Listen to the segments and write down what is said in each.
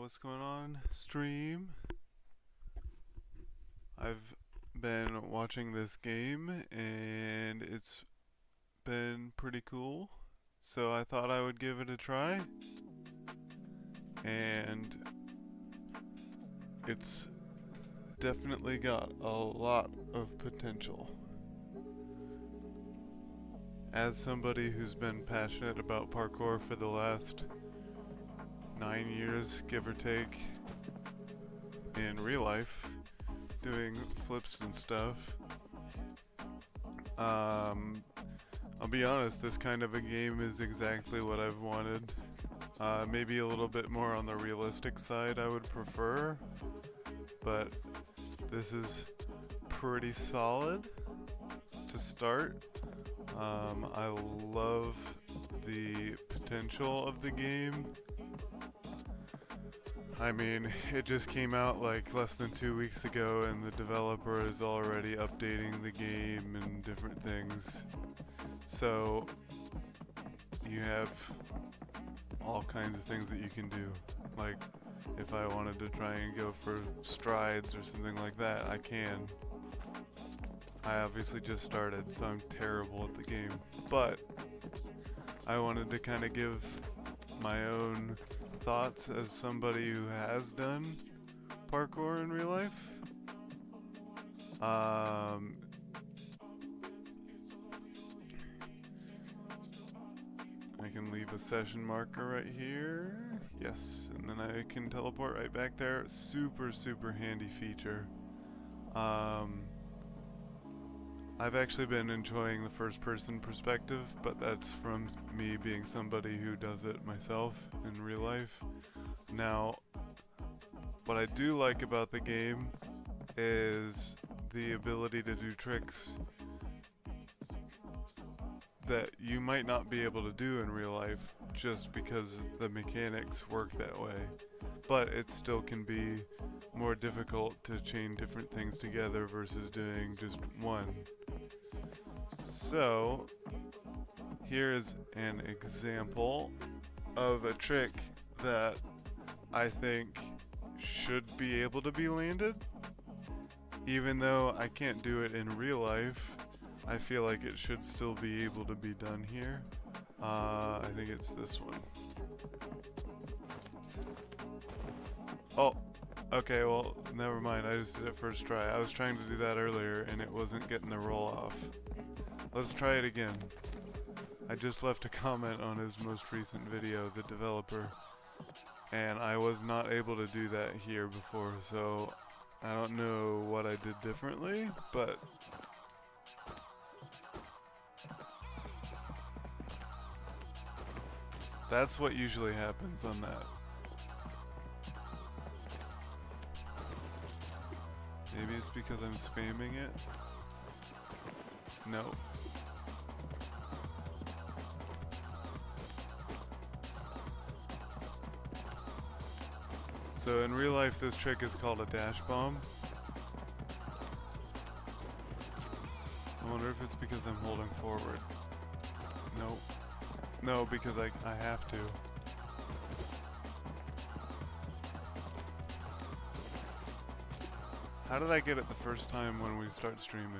what's going on, stream? I've been watching this game and it's been pretty cool, so I thought I would give it a try. And it's definitely got a lot of potential. As somebody who's been passionate about parkour for the last 9 years, give or take, in real life, doing flips and stuff, I'll be honest, this kind of a game is exactly what I've wanted. Maybe a little bit more on the realistic side I would prefer, but this is pretty solid to start. I love the potential of the game. I mean, it just came out like less than 2 weeks ago and the developer is already updating the game and different things. So you have all kinds of things that you can do. Like if I wanted to try and go for strides or something like that, I can. I obviously just started, so I'm terrible at the game. But I wanted to kind of give my own thoughts as somebody who has done parkour in real life. I can leave a session marker right here. Yes, and then I can teleport right back there. Super, super handy feature. I've actually been enjoying the first person perspective, but that's from me being somebody who does it myself in real life. Now, what I do like about the game is the ability to do tricks that you might not be able to do in real life just because the mechanics work that way. But it still can be more difficult to chain different things together versus doing just one. So, here is an example of a trick that I think should be able to be landed. Even though I can't do it in real life, I feel like it should still be able to be done here. I think it's this one. Oh, okay, well, never mind. I just did it first try. I was trying to do that earlier and it wasn't getting the roll off. Let's try it again. I just left a comment on his most recent video, the developer, and I was not able to do that here before, so I don't know what I did differently, but that's what usually happens on that. Maybe it's because I'm spamming it? No. So in real life this trick is called a dash bomb. I wonder if it's because I'm holding forward. Nope. No, because I have to. How did I get it the first time when we start streaming?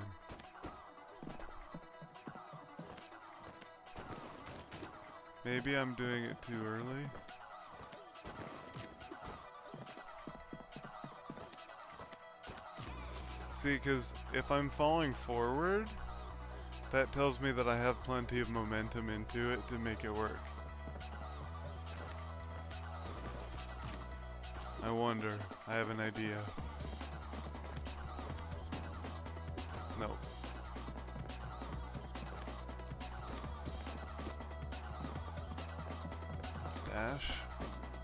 Maybe I'm doing it too early. See, because if I'm falling forward, that tells me that I have plenty of momentum into it to make it work. I wonder. I have an idea. No. Dash.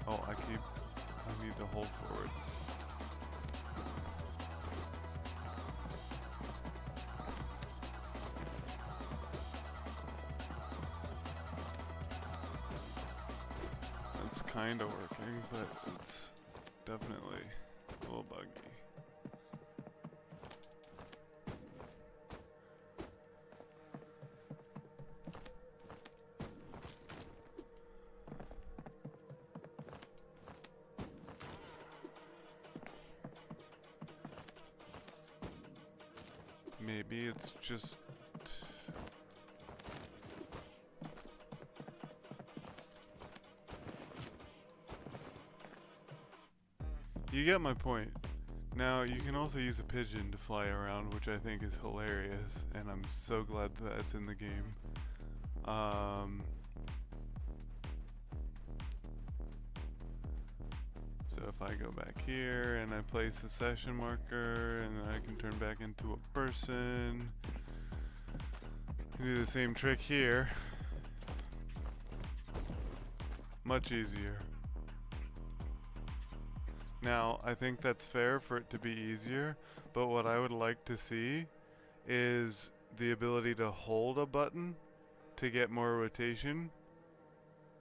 Oh, I need to hold forward. It's kind of working, but it's definitely a little buggy. maybe it's just... You get my point. Now, you can also use a pigeon to fly around, which I think is hilarious, and I'm so glad that that's in the game. So if I go back here and I place a session marker, and then I can turn back into a person. Do the same trick here. Much easier. Now, I think that's fair for it to be easier, but what I would like to see is the ability to hold a button to get more rotation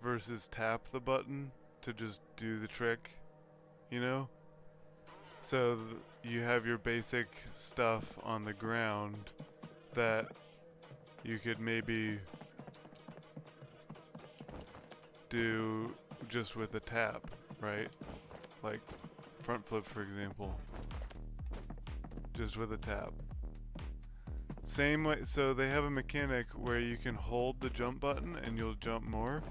versus tap the button to just do the trick, you know? So you have your basic stuff on the ground that you could maybe do just with a tap, right? Like front flip, for example, just with a tap. Same way, so they have a mechanic where you can hold the jump button and you'll jump more.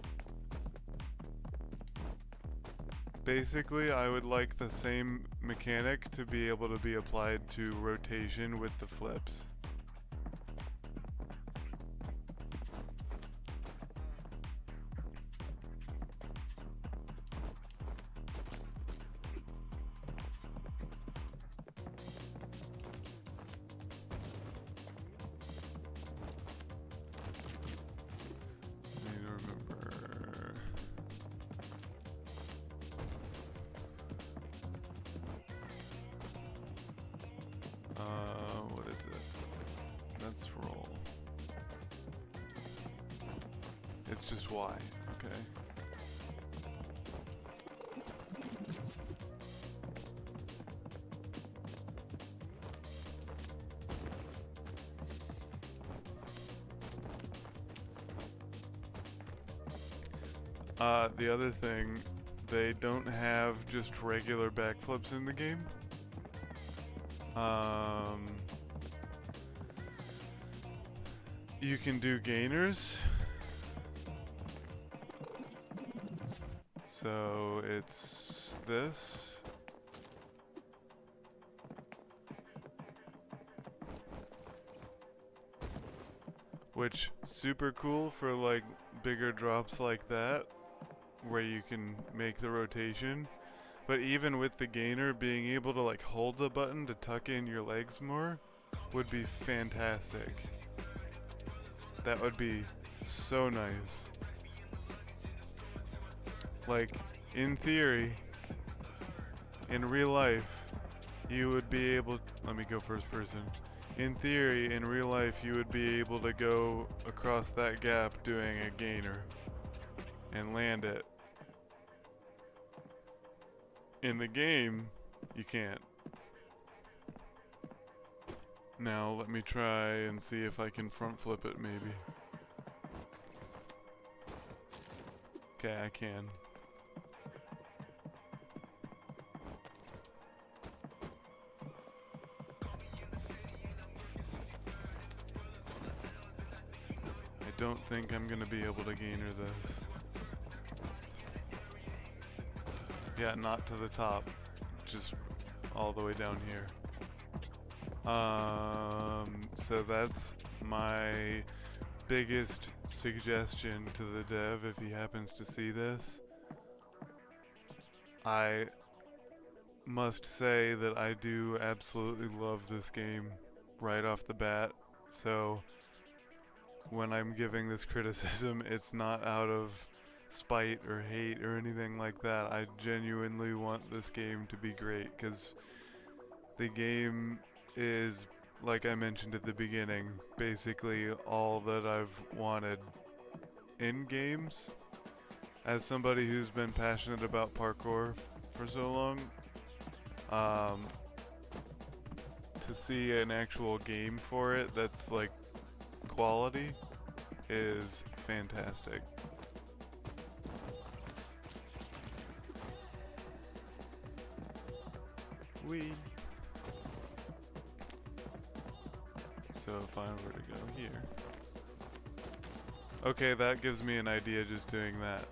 Basically, I would like the same mechanic to be able to be applied to rotation with the flips. What is it? Let's roll. It's just Y, okay. The other thing, they don't have just regular backflips in the game. You can do gainers. So it's this. Which super cool for like bigger drops like that, where you can make the rotation. But even with the gainer, being able to like hold the button to tuck in your legs more would be fantastic. That would be so nice. Like, in theory, in real life, you would be able... Let me go first person. In theory, in real life, you would be able to go across that gap doing a gainer and land it. In the game, you can't. Now, let me try and see if I can front flip it, maybe. Okay, I can. I don't think I'm gonna be able to gainer this. Yeah, not to the top, just all the way down here. So that's my biggest suggestion to the dev if he happens to see this. I must say that I do absolutely love this game right off the bat, so when I'm giving this criticism, it's not out of spite or hate or anything like that. I genuinely want this game to be great, because the game is, like I mentioned at the beginning, basically all that I've wanted in games. As somebody who's been passionate about parkour for so long, to see an actual game for it that's like quality is fantastic. Wee. So if I were to go here. Okay, that gives me an idea just doing that.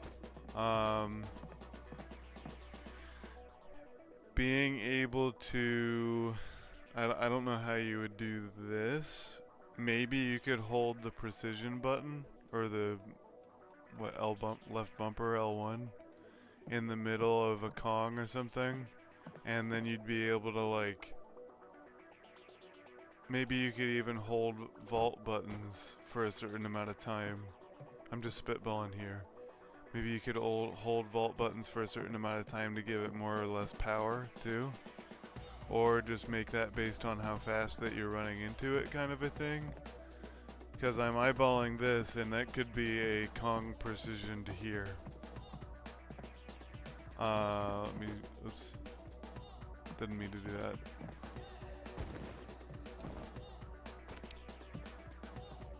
Being able to... I don't know how you would do this. Maybe you could hold the precision button, or the... what, L bump, left bumper, L1, in the middle of a Kong or something. And then you'd be able to, like... maybe you could even hold vault buttons for a certain amount of time. I'm just spitballing here. Maybe you could hold vault buttons for a certain amount of time to give it more or less power, too. Or just make that based on how fast that you're running into it, kind of a thing. Because I'm eyeballing this, and that could be a Kong precision to here. Let me, oops. Didn't mean to do that.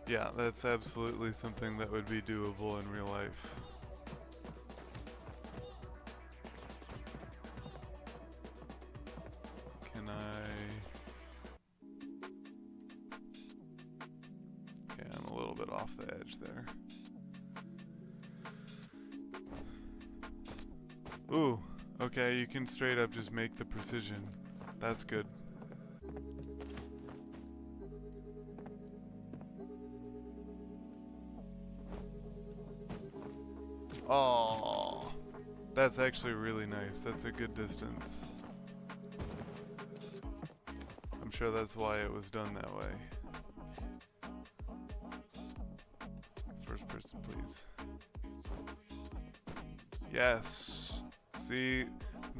Yeah, that's absolutely something that would be doable in real life. Can I... okay, I'm a little bit off the edge there. Ooh, okay, you can straight up just make the precision. That's good. Oh, that's actually really nice. That's a good distance. I'm sure that's why it was done that way. First person, please. Yes. See,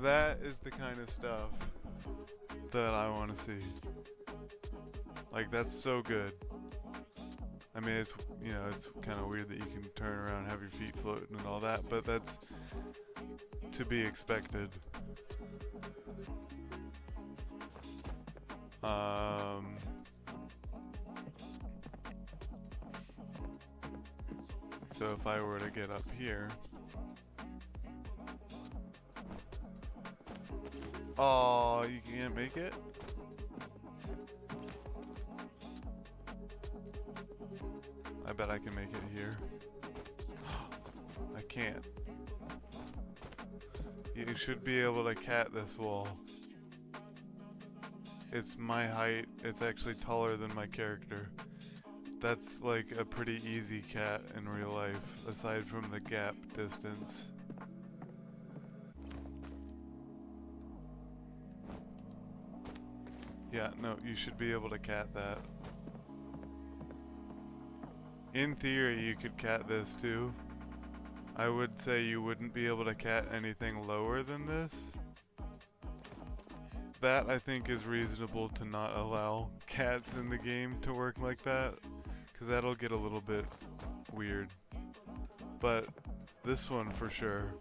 that is the kind of stuff that I want to see. Like, that's so good. I mean, it's, you know, it's kind of weird that you can turn around and have your feet floating and all that, but that's to be expected. So if I were to get up here... oh, you can't make it? I bet I can make it here. I can't. You should be able to cat this wall. It's my height. It's actually taller than my character. That's like a pretty easy cat in real life, aside from the gap distance. Yeah, no, you should be able to cat that. In theory, you could cat this too. I would say you wouldn't be able to cat anything lower than this. That, I think, is reasonable to not allow cats in the game to work like that, because that'll get a little bit weird. But this one for sure.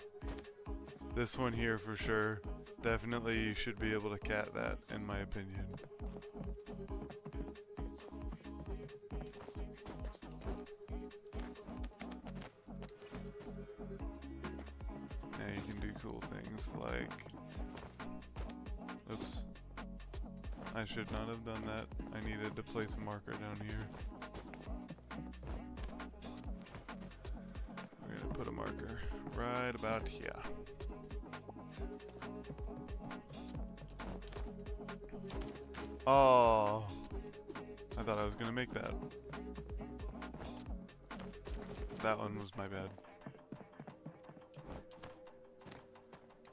This one here for sure. Definitely you should be able to cat that, in my opinion. Now you can do cool things like... oops. I should not have done that. I needed to place a marker down here. We're gonna put a marker right about here. Oh, I thought I was gonna make that. That one was my bad.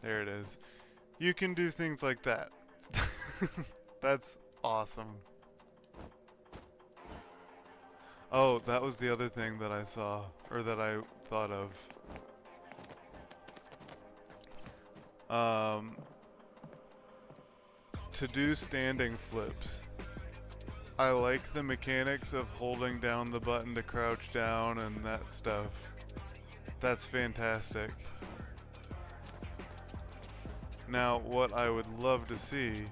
There it is. You can do things like that. That's awesome. Oh, that was the other thing that I saw, or that I thought of. To do standing flips, I like the mechanics of holding down the button to crouch down and that stuff. That's fantastic. Now, what I would love to see...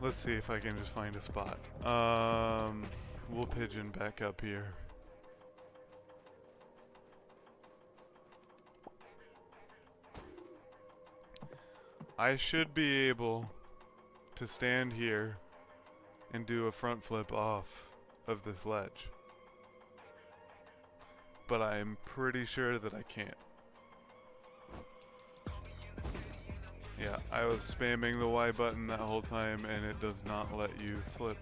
let's see if I can just find a spot. We'll pigeon back up here. I should be able to stand here and do a front flip off of this ledge. But I'm pretty sure that I can't. Yeah, I was spamming the Y button that whole time and it does not let you flip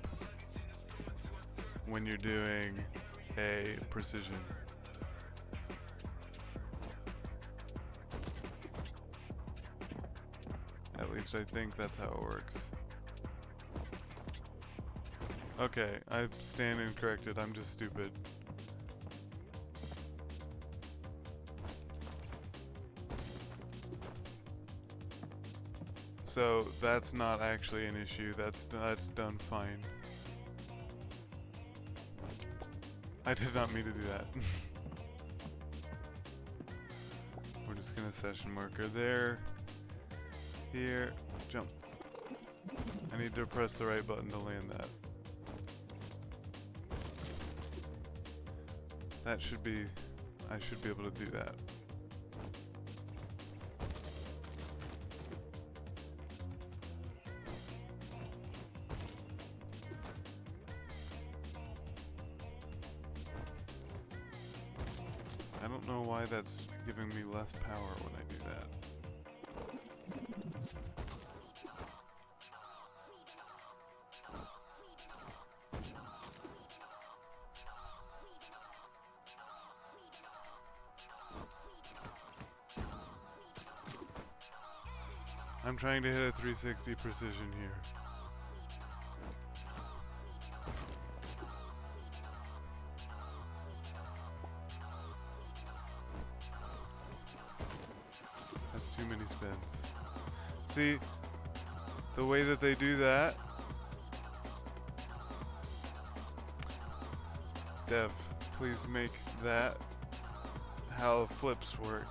when you're doing a precision. At least I think that's how it works. Okay, I stand incorrected. I'm just stupid. So that's not actually an issue. That's done fine. I did not mean to do that. We're just gonna session marker there. Here, jump. I need to press the right button to land that. That should be, I should be able to do that. I don't know why that's giving me less power when I do that. I'm trying to hit a 360 precision here. That's too many spins. See, the way that they do that, Dev, please make that how flips work.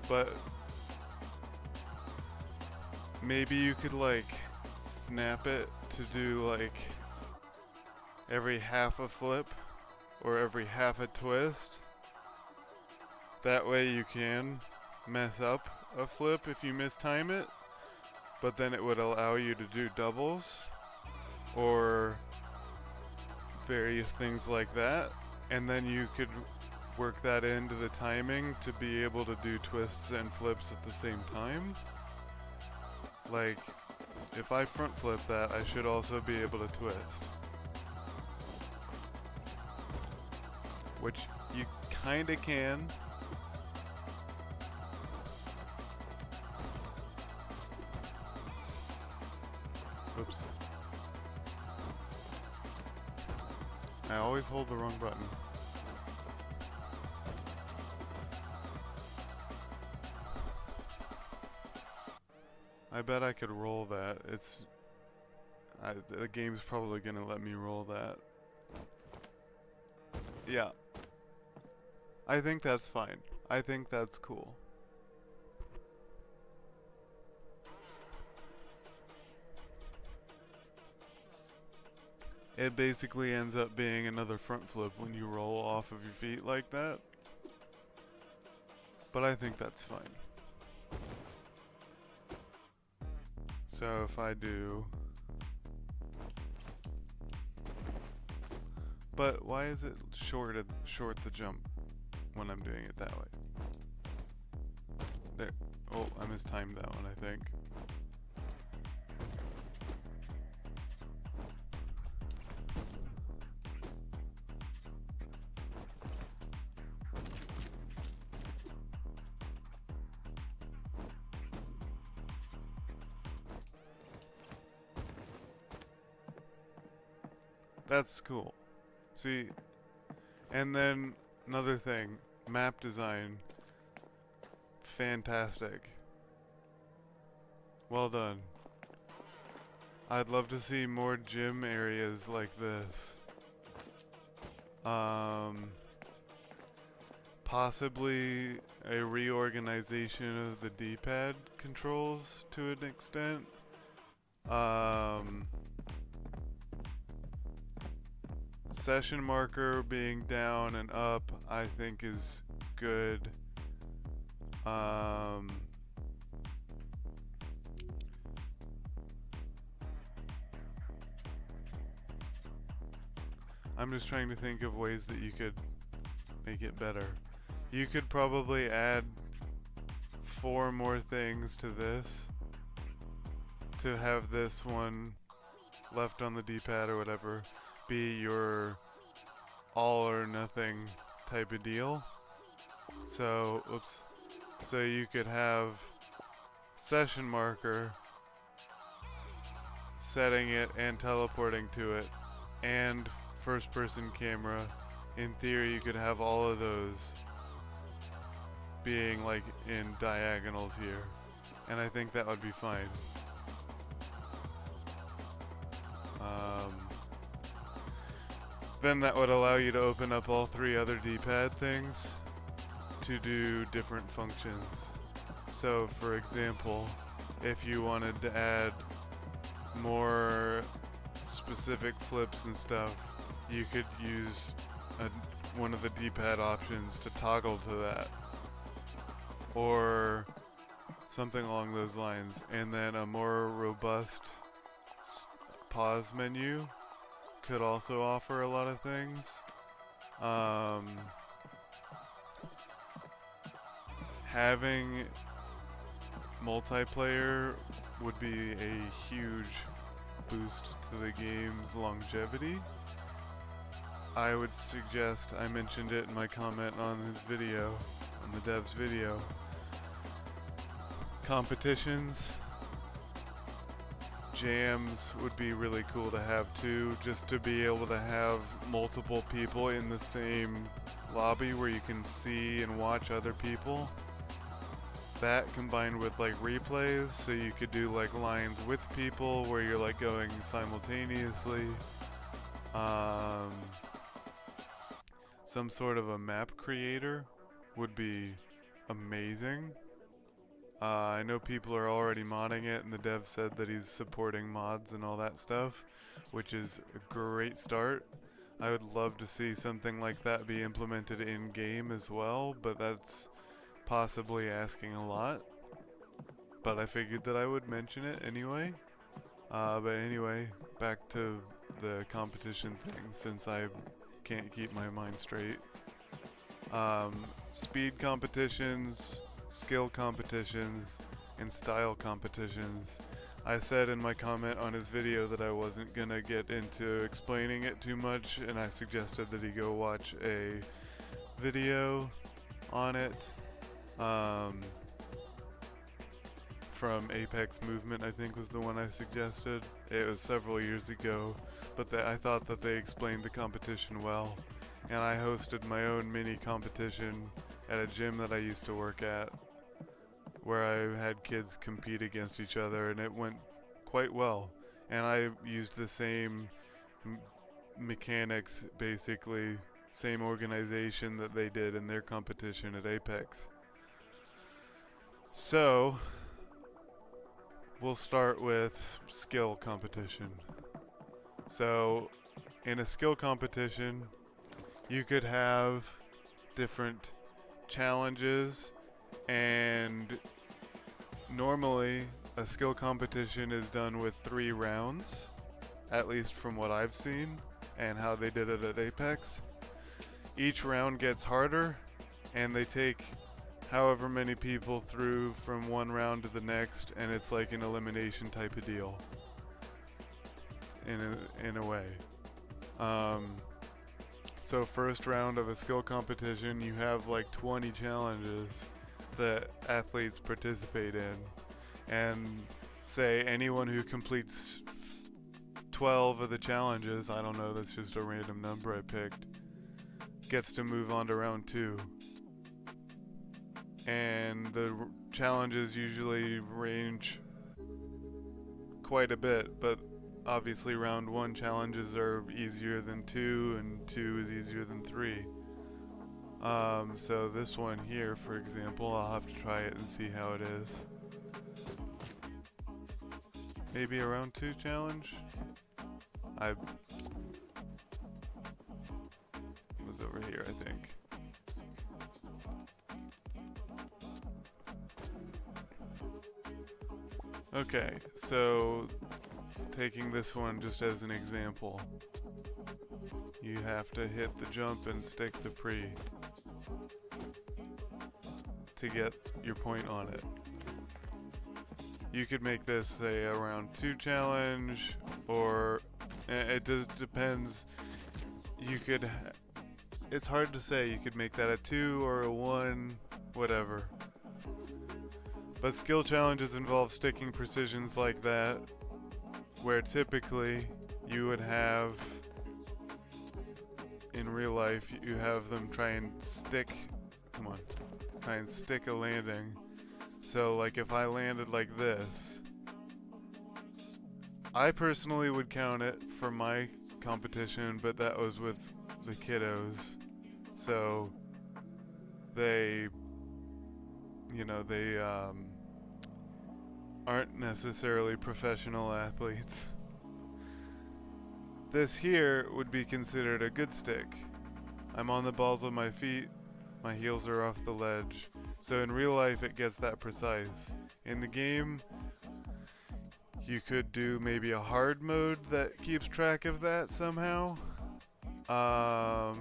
But maybe you could like snap it to do like every half a flip or every half a twist. That way you can mess up a flip if you mistime it, but then it would allow you to do doubles or various things like that, and then you could work that into the timing to be able to do twists and flips at the same time. Like, if I front flip that, I should also be able to twist. Which you kinda can. Oops. I always hold the wrong button. I bet I could roll that. The game's probably gonna let me roll that. Yeah. I think that's fine. I think that's cool. It basically ends up being another front flip when you roll off of your feet like that. But I think that's fine. So if I do... But why is it short the jump when I'm doing it that way? There. Oh, I mistimed that one, I think. That's cool. See, and then another thing, map design, fantastic. Well done. I'd love to see more gym areas like this. Possibly a reorganization of the D-pad controls to an extent. Session marker being down and up, I think is good. I'm just trying to think of ways that you could make it better. You could probably add 4 more things to this to have this one left on the D-pad or whatever be your all or nothing type of deal. So, so you could have session marker, setting it and teleporting to it, and first person camera. In theory, you could have all of those being like in diagonals here, and I think that would be fine. Then that would allow you to open up all 3 other D-pad things to do different functions. So for example, if you wanted to add more specific flips and stuff, you could use one of the D-pad options to toggle to that, or something along those lines. And then a more robust pause menu could also offer a lot of things. Having multiplayer would be a huge boost to the game's longevity. I would suggest, I mentioned it in my comment on his video, on the dev's video, competitions. Jams would be really cool to have too, just to be able to have multiple people in the same lobby where you can see and watch other people. That combined with like replays, so you could do like lines with people where you're like going simultaneously. Some sort of a map creator would be amazing. I know people are already modding it, and the dev said that he's supporting mods and all that stuff, which is a great start. I would love to see something like that be implemented in-game as well, but that's possibly asking a lot. But I figured that I would mention it anyway. But anyway, back to the competition thing, since I can't keep my mind straight. Speed competitions, skill competitions, and style competitions. I said in my comment on his video that I wasn't gonna get into explaining it too much, and I suggested that he go watch a video on it from Apex Movement, I think was the one I suggested. It was several years ago, but I thought that they explained the competition well, and I hosted my own mini competition at a gym that I used to work at, where I had kids compete against each other, and it went quite well. And I used the same mechanics, basically, same organization that they did in their competition at Apex. So, we'll start with skill competition. So, in a skill competition, you could have different challenges, and normally a skill competition is done with 3 rounds, at least from what I've seen and how they did it at Apex. Each round gets harder, and they take however many people through from one round to the next, and it's like an elimination type of deal in a way. So first round of a skill competition, you have like 20 challenges that athletes participate in, and say anyone who completes 12 of the challenges, I don't know, that's just a random number I picked, gets to move on to round 2. And the challenges usually range quite a bit, but obviously round 1 challenges are easier than 2, and 2 is easier than 3. So this one here, for example, I'll have to try it and see how it is. Maybe a round 2 challenge? I was over here, I think. Okay, so taking this one just as an example, You have to hit the jump and stick the pre to get your point on it. You could make this, say, a round 2 challenge, or it just depends. You could, it's hard to say, you could make that a 2 or a 1, whatever. But skill challenges involve sticking precisions like that, where typically you would have, in real life, you have them try and stick a landing. So like if I landed like this, I personally would count it for my competition, but that was with the kiddos. So they aren't necessarily professional athletes. This here would be considered a good stick. I'm on the balls of my feet, my heels are off the ledge. So in real life it gets that precise. In the game, you could do maybe a hard mode that keeps track of that somehow. But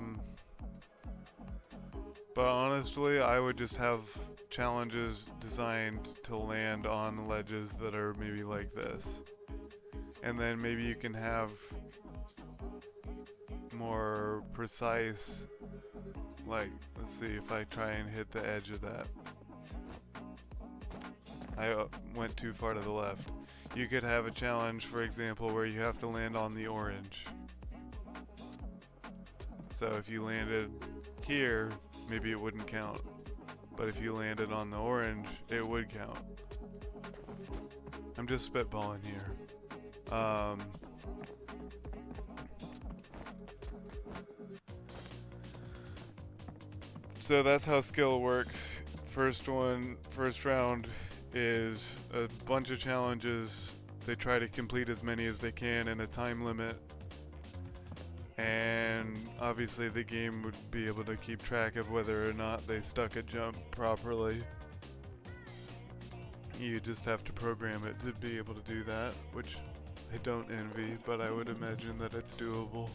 honestly, I would just have challenges designed to land on ledges that are maybe like this. And then maybe you can have more precise, like, let's see if I try and hit the edge of that. I went too far to the left. You could have a challenge, for example, where you have to land on the orange. So if you landed here, maybe it wouldn't count. But if you landed on the orange, it would count. I'm just spitballing here. So that's how skill works. First round is a bunch of challenges. They try to complete as many as they can in a time limit. And obviously the game would be able to keep track of whether or not they stuck a jump properly. You just have to program it to be able to do that, which I don't envy, but I would imagine that it's doable.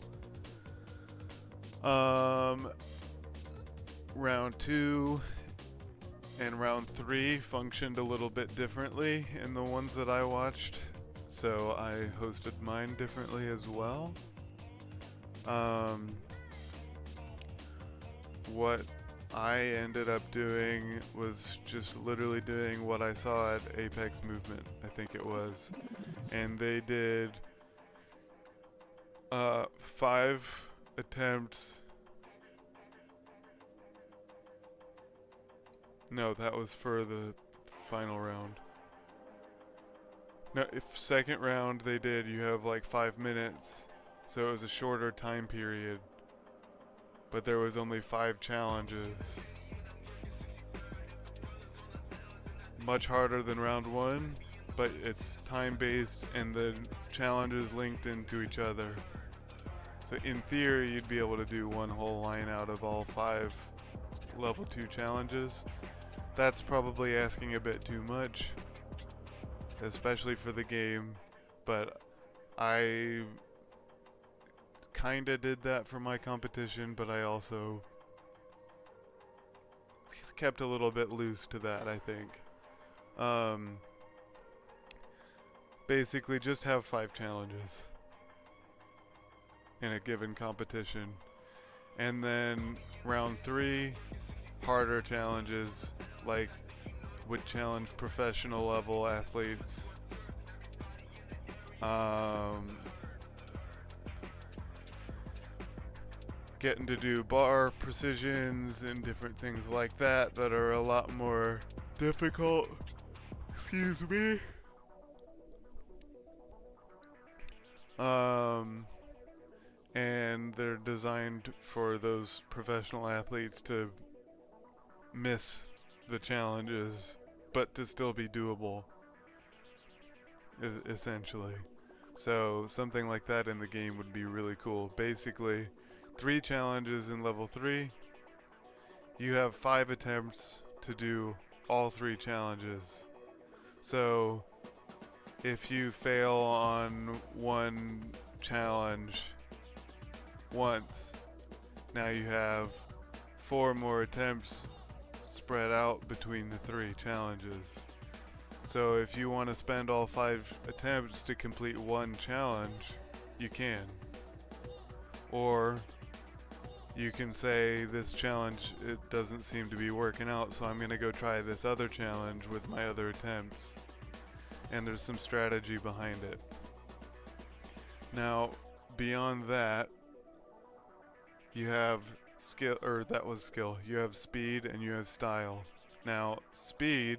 Round 2 and round 3 functioned a little bit differently in the ones that I watched, so I hosted mine differently as well. What I ended up doing was just literally doing what I saw at Apex Movement, I think it was. And they did 5 attempts. No, that was for the final round. No, if second round they did, you have like 5 minutes. So it was a shorter time period. But there was only 5 challenges. Much harder than round 1, but it's time-based and the challenges linked into each other. So in theory, you'd be able to do one whole line out of all 5 level 2 challenges. That's probably asking a bit too much, especially for the game, but I kinda did that for my competition, but I also kept a little bit loose to that, I think. Basically just have 5 challenges in a given competition. And then round 3, harder challenges, like would challenge professional level athletes. Getting to do bar precisions and different things like that that are a lot more difficult. Excuse me. And they're designed for those professional athletes to miss the challenges, but to still be doable, essentially. So something like that in the game would be really cool. Basically, 3 challenges in level 3. You have 5 attempts to do all 3 challenges. So if you fail on one challenge, once. Now you have 4 more attempts spread out between the 3 challenges. So if you want to spend all 5 attempts to complete one challenge, you can. Or you can say, this challenge, it doesn't seem to be working out, so I'm going to go try this other challenge with my other attempts. And there's some strategy behind it. Now, beyond that, you have skill, or that was skill. You have speed and you have style. Now, speed,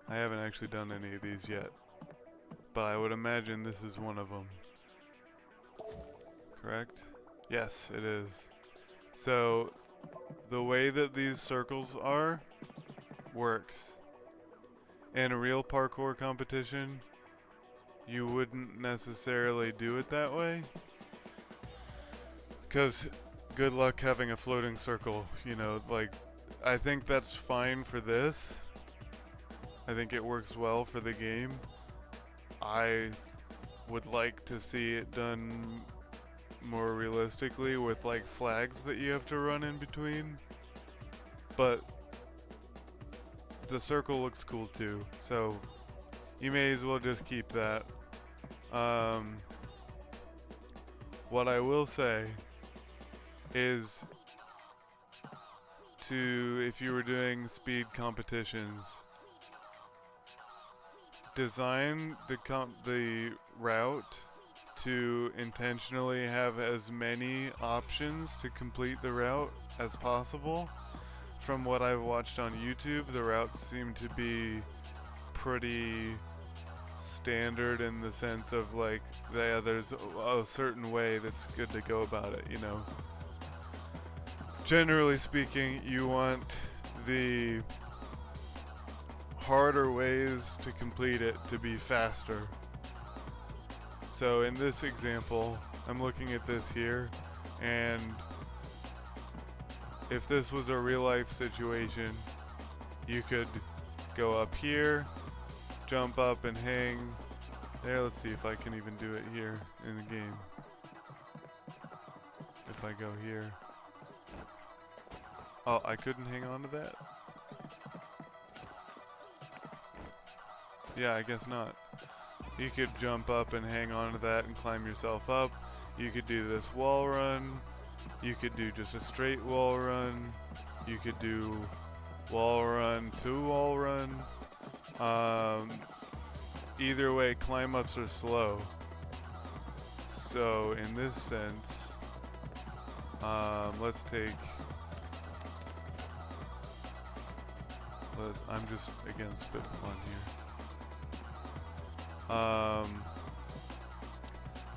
I haven't actually done any of these yet, but I would imagine this is one of them. Correct? Yes, it is. So, the way that these circles are works. In a real parkour competition, you wouldn't necessarily do it that way, because good luck having a floating circle, you know, like, I think that's fine for this. I think it works well for the game. I would like to see it done more realistically with like flags that you have to run in between, but the circle looks cool too, so you may as well just keep that. What I will say is, if you were doing speed competitions, design the route to intentionally have as many options to complete the route as possible. From what I've watched on YouTube, the routes seem to be pretty standard in the sense of like, there's a certain way that's good to go about it, you know. Generally speaking, you want the harder ways to complete it to be faster. So in this example, I'm looking at this here, and if this was a real life situation, you could go up here, jump up and hang there. Let's see if I can even do it here in the game. If I go here. Oh, I couldn't hang on to that? Yeah, I guess not. You could jump up and hang on to that and climb yourself up. You could do this wall run. You could do just a straight wall run. You could do wall run to wall run. Either way, climb ups are slow. So in this sense, let's take, I'm just again spitting one here.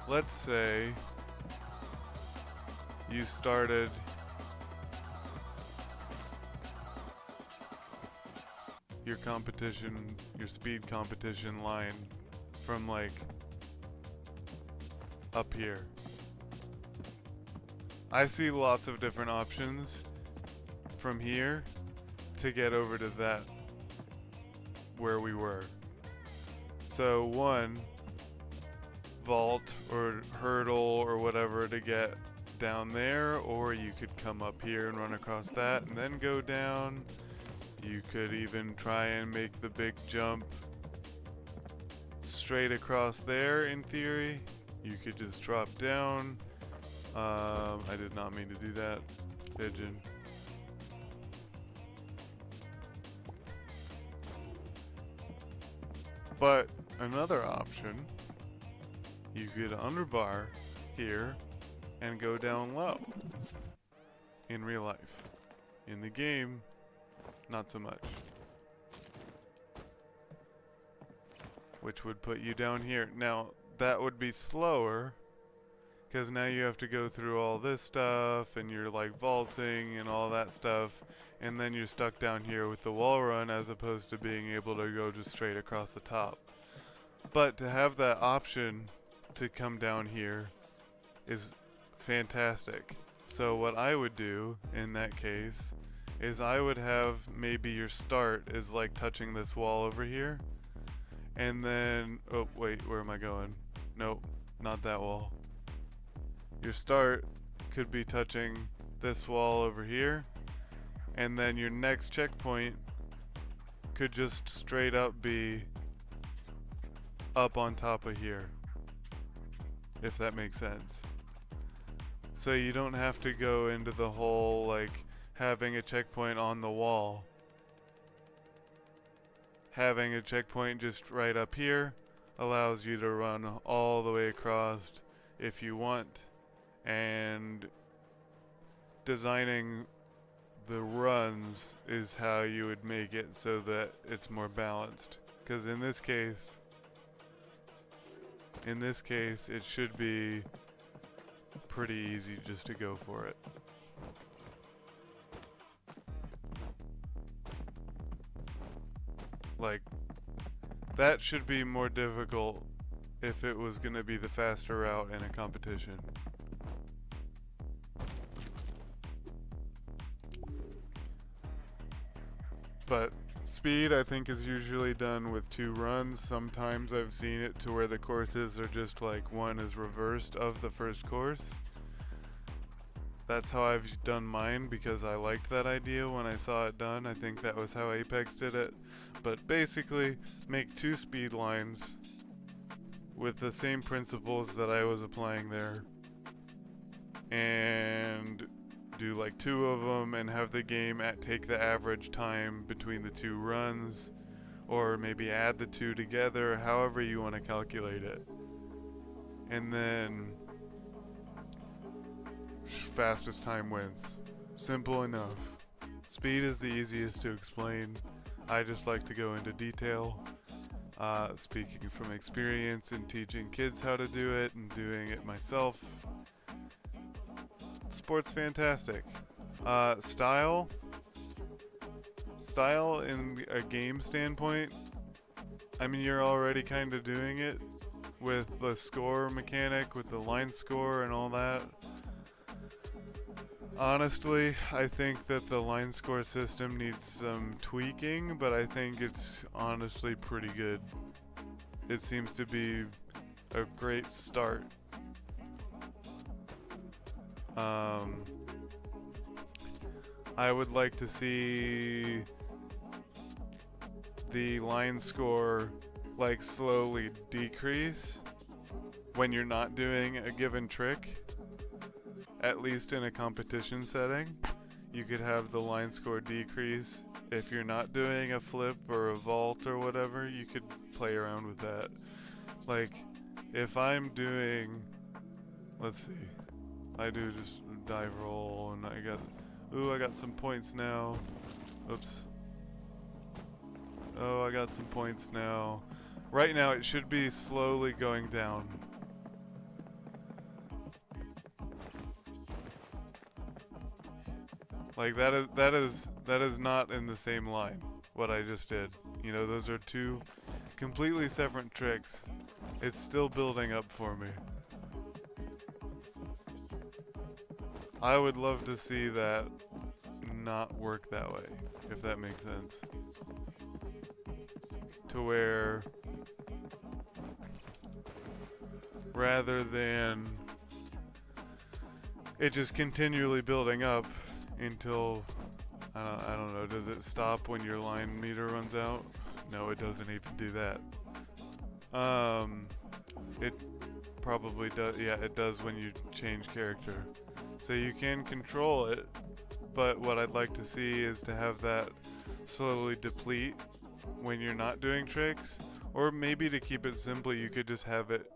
Let's say you started your competition, your speed competition line from like up here. I see lots of different options from here to get over to that where we were. So one, vault or hurdle or whatever to get down there, or you could come up here and run across that and then go down. You could even try and make the big jump straight across there in theory. You could just drop down. I did not mean to do that. Pigeon. But another option, you could underbar here and go down low in real life. In the game, not so much. Which would put you down here. Now, that would be slower, because now you have to go through all this stuff, and you're like vaulting and all that stuff, and then you're stuck down here with the wall run as opposed to being able to go just straight across the top. But to have that option to come down here is fantastic. So what I would do in that case is I would have maybe your start is like touching this wall over here, and then, oh wait, where am I going? Nope, not that wall. Your start could be touching this wall over here, and then your next checkpoint could just straight up be up on top of here, if that makes sense. So you don't have to go into the whole like having a checkpoint on the wall. Having a checkpoint just right up here allows you to run all the way across if you want, and designing the runs is how you would make it so that it's more balanced. Because in this case, it should be pretty easy just to go for it. Like, that should be more difficult if it was going to be the faster route in a competition. But speed, I think, is usually done with 2 runs. Sometimes I've seen it to where the courses are just like one is reversed of the first course. That's how I've done mine because I liked that idea when I saw it done. I think that was how Apex did it. But basically, make 2 speed lines with the same principles that I was applying there, and do like 2 of them and have the game take the average time between the 2 runs, or maybe add the 2 together, however you want to calculate it. And then fastest time wins. Simple enough. Speed is the easiest to explain. I just like to go into detail. Speaking from experience and teaching kids how to do it and doing it myself. Sport's fantastic. Style in a game standpoint, I mean, you're already kind of doing it with the score mechanic, with the line score and all that. Honestly, I think that the line score system needs some tweaking, but I think it's honestly pretty good. It seems to be a great start. I would like to see the line score like slowly decrease when you're not doing a given trick. At least in a competition setting, you could have the line score decrease. If you're not doing a flip or a vault or whatever, you could play around with that. Like, if I'm doing, let's see, I do just a dive roll and I got some points now. Oops. Oh, I got some points now. Right now it should be slowly going down. Like that is not in the same line, what I just did. You know, those are 2 completely separate tricks. It's still building up for me. I would love to see that not work that way, if that makes sense. To where, rather than it just continually building up until, I don't know, does it stop when your line meter runs out? No, it doesn't even do that. It probably does, yeah, it does when you change character. So you can control it, but what I'd like to see is to have that slowly deplete when you're not doing tricks, or maybe to keep it simple, you could just have it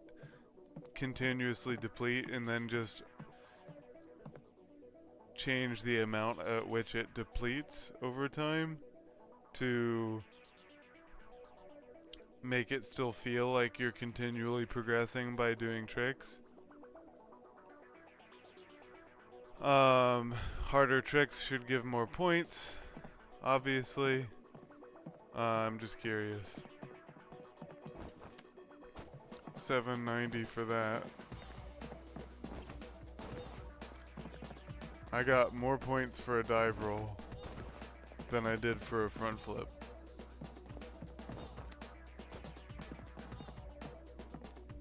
continuously deplete and then just change the amount at which it depletes over time to make it still feel like you're continually progressing by doing tricks. Harder tricks should give more points, obviously. I'm just curious. 790 for that. I got more points for a dive roll than I did for a front flip.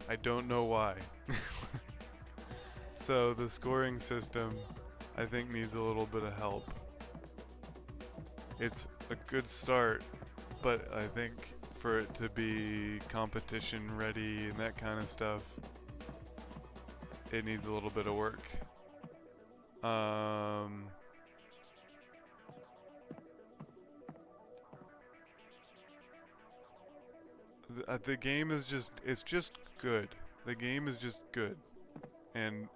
I don't know why. So the scoring system, I think, needs a little bit of help. It's a good start, but I think for it to be competition ready and that kind of stuff, it needs a little bit of work. The game is it's just good. The game is just good. And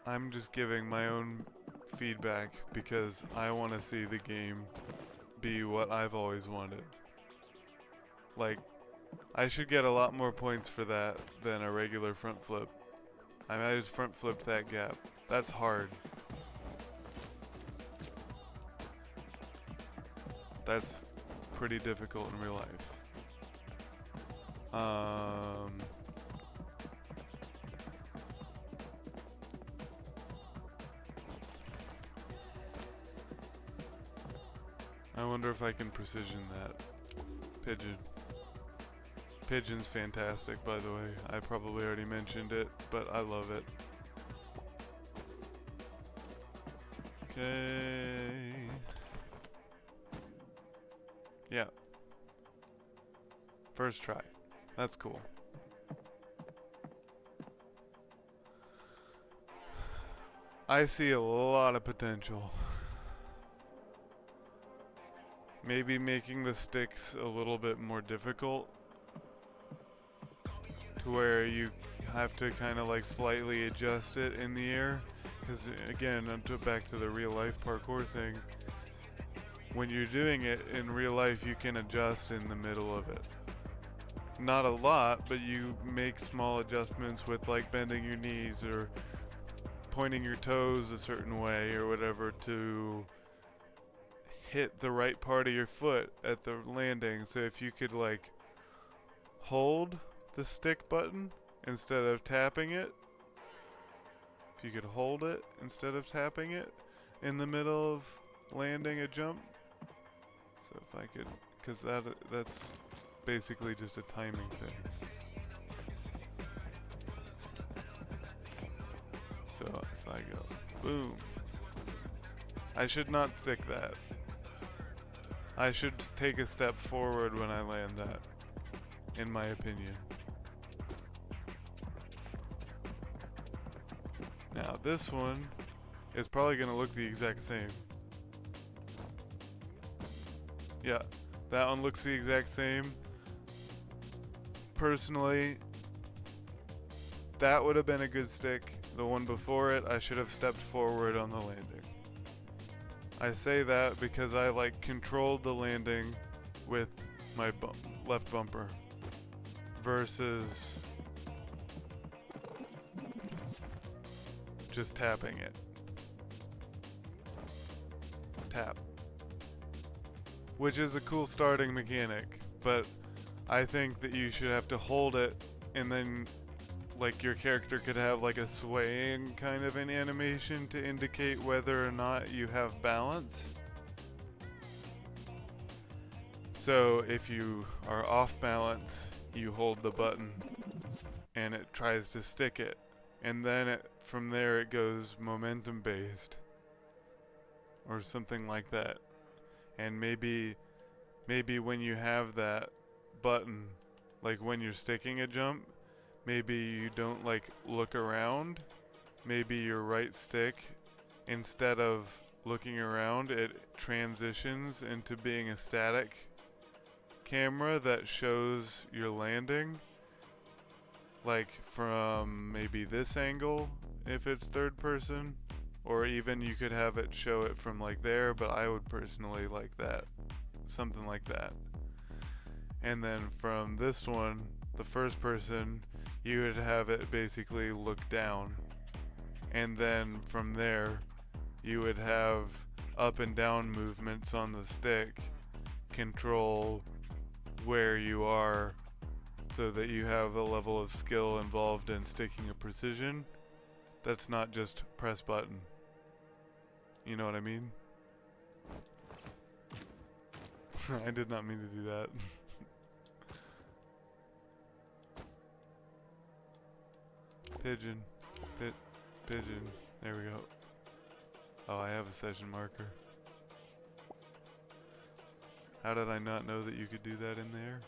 I'm just giving my own feedback because I want to see the game be what I've always wanted. Like, I should get a lot more points for that than a regular front flip. I mean, I just front flipped that gap. That's hard. That's pretty difficult in real life. I wonder if I can precision that. Pigeon. Pigeon's fantastic, by the way. I probably already mentioned it, but I love it. Okay. Yeah. First try. That's cool. I see a lot of potential. Maybe making the sticks a little bit more difficult, to where you have to kind of like slightly adjust it in the air. Because again, back to the real life parkour thing, when you're doing it in real life, you can adjust in the middle of it. Not a lot, but you make small adjustments with like bending your knees or pointing your toes a certain way or whatever to hit the right part of your foot at the landing. So if you could like hold the stick button instead of tapping it, if you could hold it instead of tapping it in the middle of landing a jump. So if I could, because that's basically just a timing thing. So if I go boom, I should not stick that. I should take a step forward when I land that, in my opinion. Now this one is probably going to look the exact same. Yeah, that one looks the exact same. Personally, that would have been a good stick. The one before it, I should have stepped forward on the landing. I say that because I like controlled the landing with my left bumper versus just tapping it. Tap. Which is a cool starting mechanic, but I think that you should have to hold it and then like your character could have like a swaying kind of an animation to indicate whether or not you have balance. So if you are off balance, you hold the button and it tries to stick it, and then from there it goes momentum based or something like that. And maybe when you have that button, like when you're sticking a jump, maybe you don't like look around. Maybe your right stick, instead of looking around, it transitions into being a static camera that shows your landing, like from maybe this angle if it's third person, or even you could have it show it from like there, but I would personally like that, something like that. And then from this one, the first person, you would have it basically look down, and then from there you would have up and down movements on the stick control where you are, so that you have a level of skill involved in sticking a precision that's not just press button. You know what I mean? I did not mean to do that. Pigeon. Pigeon. There we go. Oh, I have a session marker. How did I not know that you could do that in there?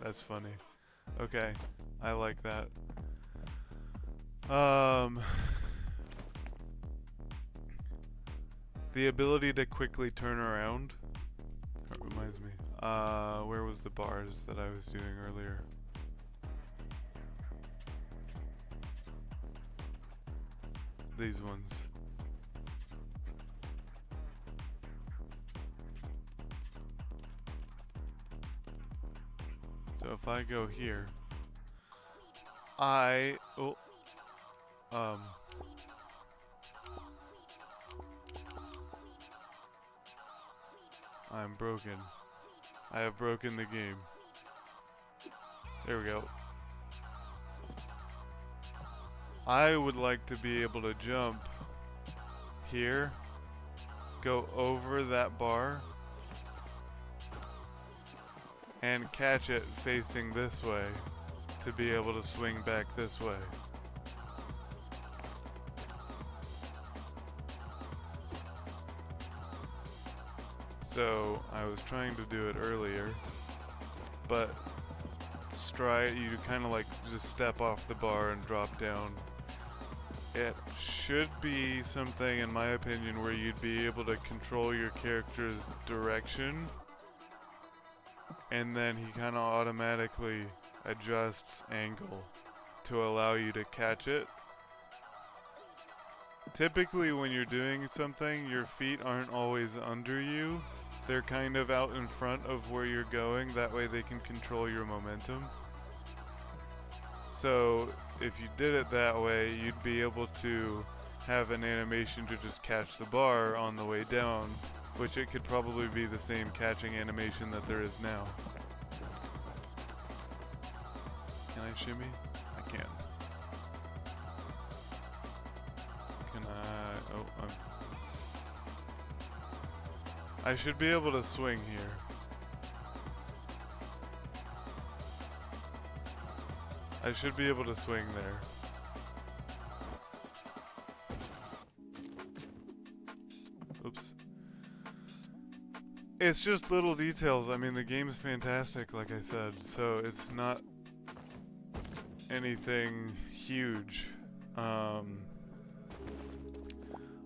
That's funny. Okay, I like that. The ability to quickly turn around. That reminds me. Where was the bars that I was doing earlier? These ones. So if I go here, I'm broken. I have broken the game. There we go. I would like to be able to jump here, go over that bar, and catch it facing this way to be able to swing back this way. So I was trying to do it earlier, but stride, you kind of like just step off the bar and drop down. It should be something, in my opinion, where you'd be able to control your character's direction, and then he kind of automatically adjusts angle to allow you to catch it. Typically when you're doing something, your feet aren't always under you. They're kind of out in front of where you're going, that way they can control your momentum. So if you did it that way, you'd be able to have an animation to just catch the bar on the way down, which it could probably be the same catching animation that there is now. Can I shimmy? I can. Can I? Oh, I should be able to swing here. I should be able to swing there. Oops. It's just little details. I mean, the game's fantastic, like I said, so it's not anything huge.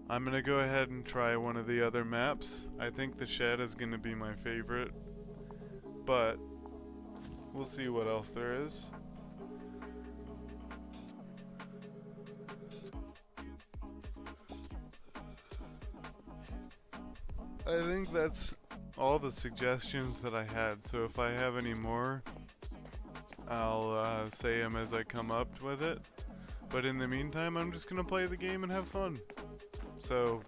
I'm gonna go ahead and try one of the other maps. I think the shed is gonna be my favorite, but we'll see what else there is. I think that's all the suggestions that I had, so if I have any more, I'll say them as I come up with it. But in the meantime, I'm just gonna play the game and have fun. So,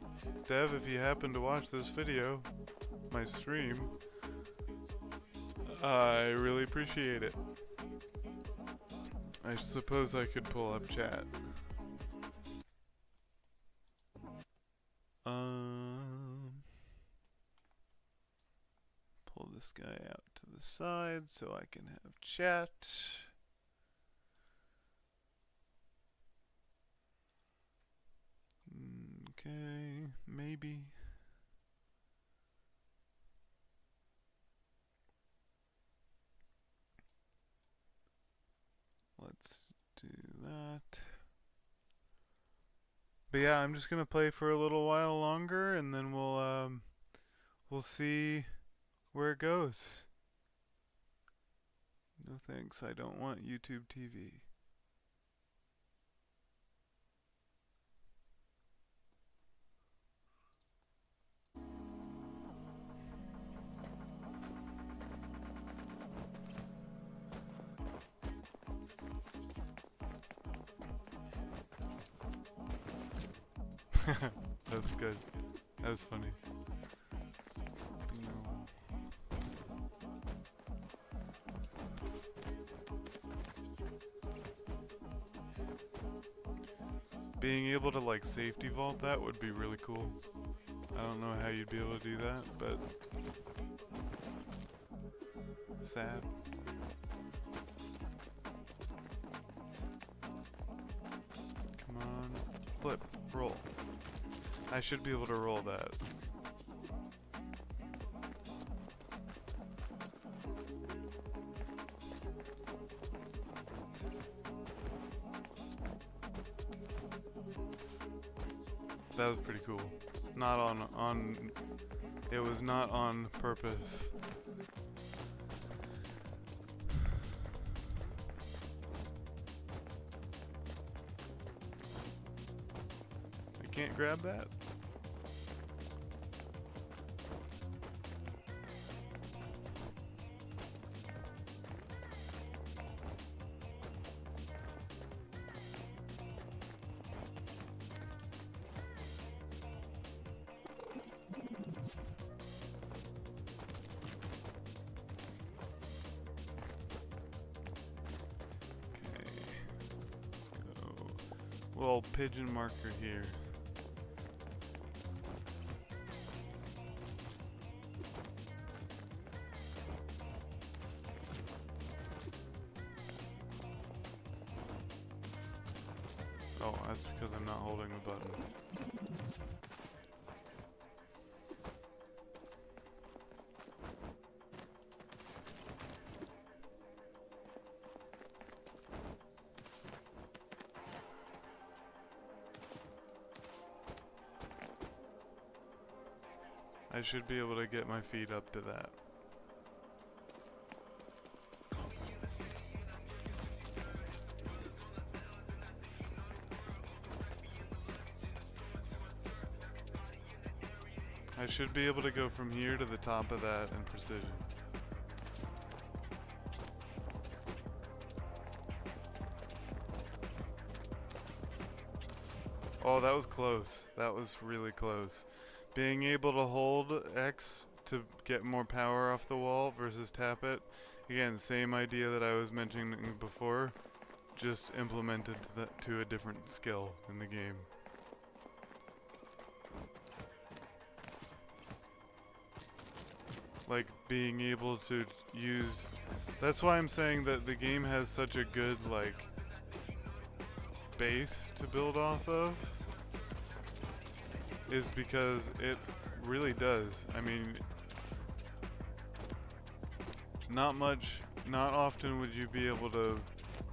Dev, if you happen to watch this video, my stream, I really appreciate it. I suppose I could pull up chat. Pull this guy out to the side so I can have chat. Okay, maybe. Let's do that. But yeah, I'm just gonna play for a little while longer, and then we'll see where it goes. No thanks, I don't want YouTube TV. That's good. That was funny. Being able to like safety vault that would be really cool. I don't know how you'd be able to do that, but Sad. Come on. Flip. Roll. I should be able to roll that. That was pretty cool. Not on it was not on purpose. I can't grab that. Little pigeon marker here. Oh, that's because I'm not holding the button. I should be able to get my feet up to that. I should be able to go from here to the top of that in precision. Oh, that was close. That was really close. Being able to hold X to get more power off the wall versus tap it. Again, same idea that I was mentioning before, just implemented to a different skill in the game. Like being able to use, that's why I'm saying that the game has such a good like base to build off of, is because it really does. I mean, not often would you be able to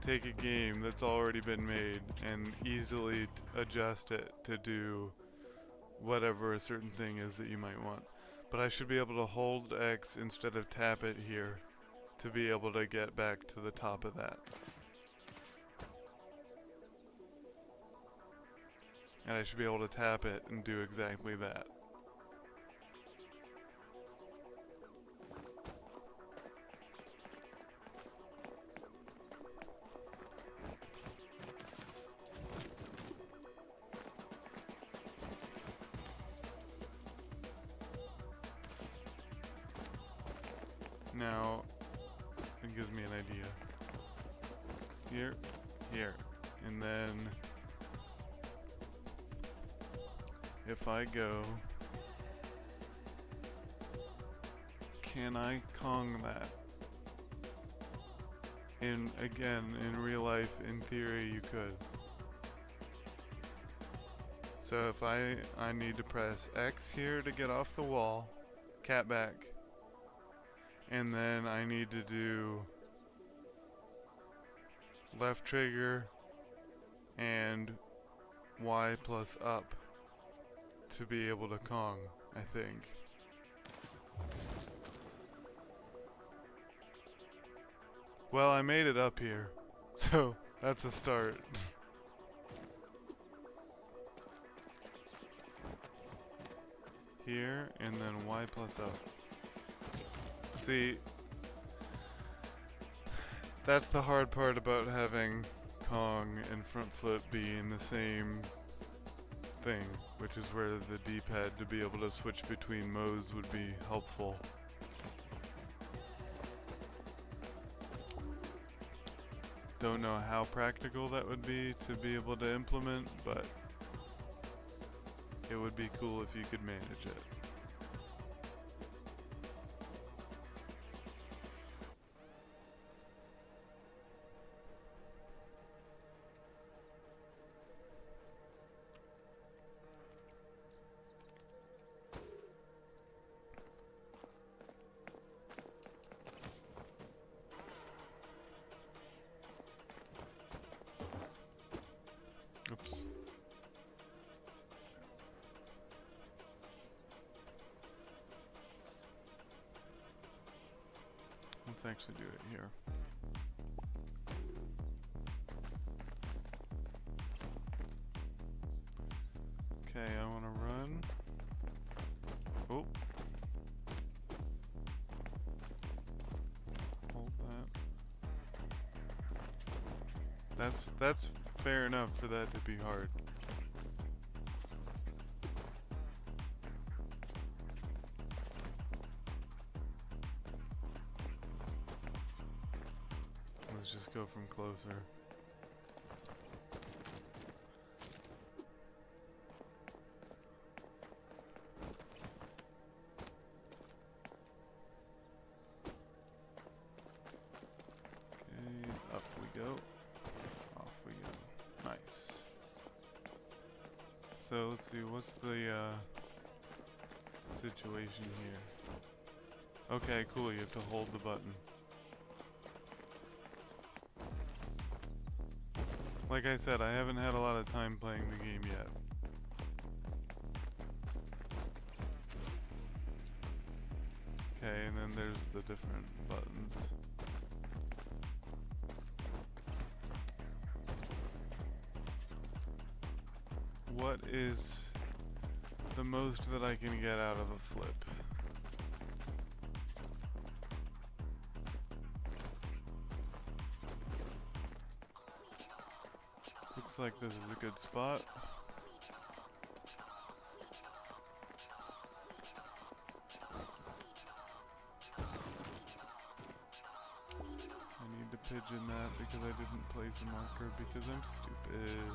take a game that's already been made and easily adjust it to do whatever a certain thing is that you might want. But I should be able to hold X instead of tap it here to be able to get back to the top of that. And I should be able to tap it and do exactly that. Now, it gives me an idea. Here, here, and then if I go, can I Kong that? Again, in real life, in theory, you could. So if I need to press X here to get off the wall, cat back, and then I need to do left trigger and Y plus up to be able to Kong, I think. Well, I made it up here, so that's a start. Here, and then Y plus up. See, that's the hard part about having Kong and front flip be in the same thing, which is where the D-pad to be able to switch between modes would be helpful. Don't know how practical that would be to be able to implement, but it would be cool if you could manage it. Let's actually do it here. Okay, I want to run. Oh. Hold that. That's fair enough for that to be hard. Let's just go from closer. Okay, up we go. Off we go. Nice. So let's see, what's the situation here? Okay, cool, you have to hold the button. Like I said, I haven't had a lot of time playing the game yet. Okay, and then there's the different buttons. What is the most that I can get out of a flip? Looks like this is a good spot. I need to pigeon that because I didn't place a marker because I'm stupid.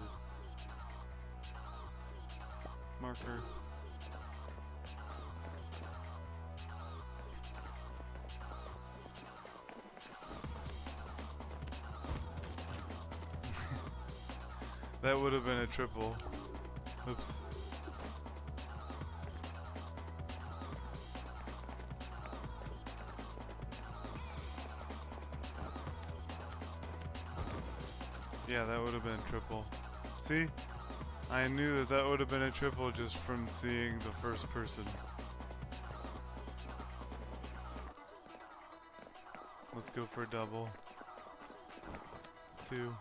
Marker. That would have been a triple. Oops. Yeah, that would have been triple. See? I knew that that would have been a triple just from seeing the first person. Let's go for a double. 2.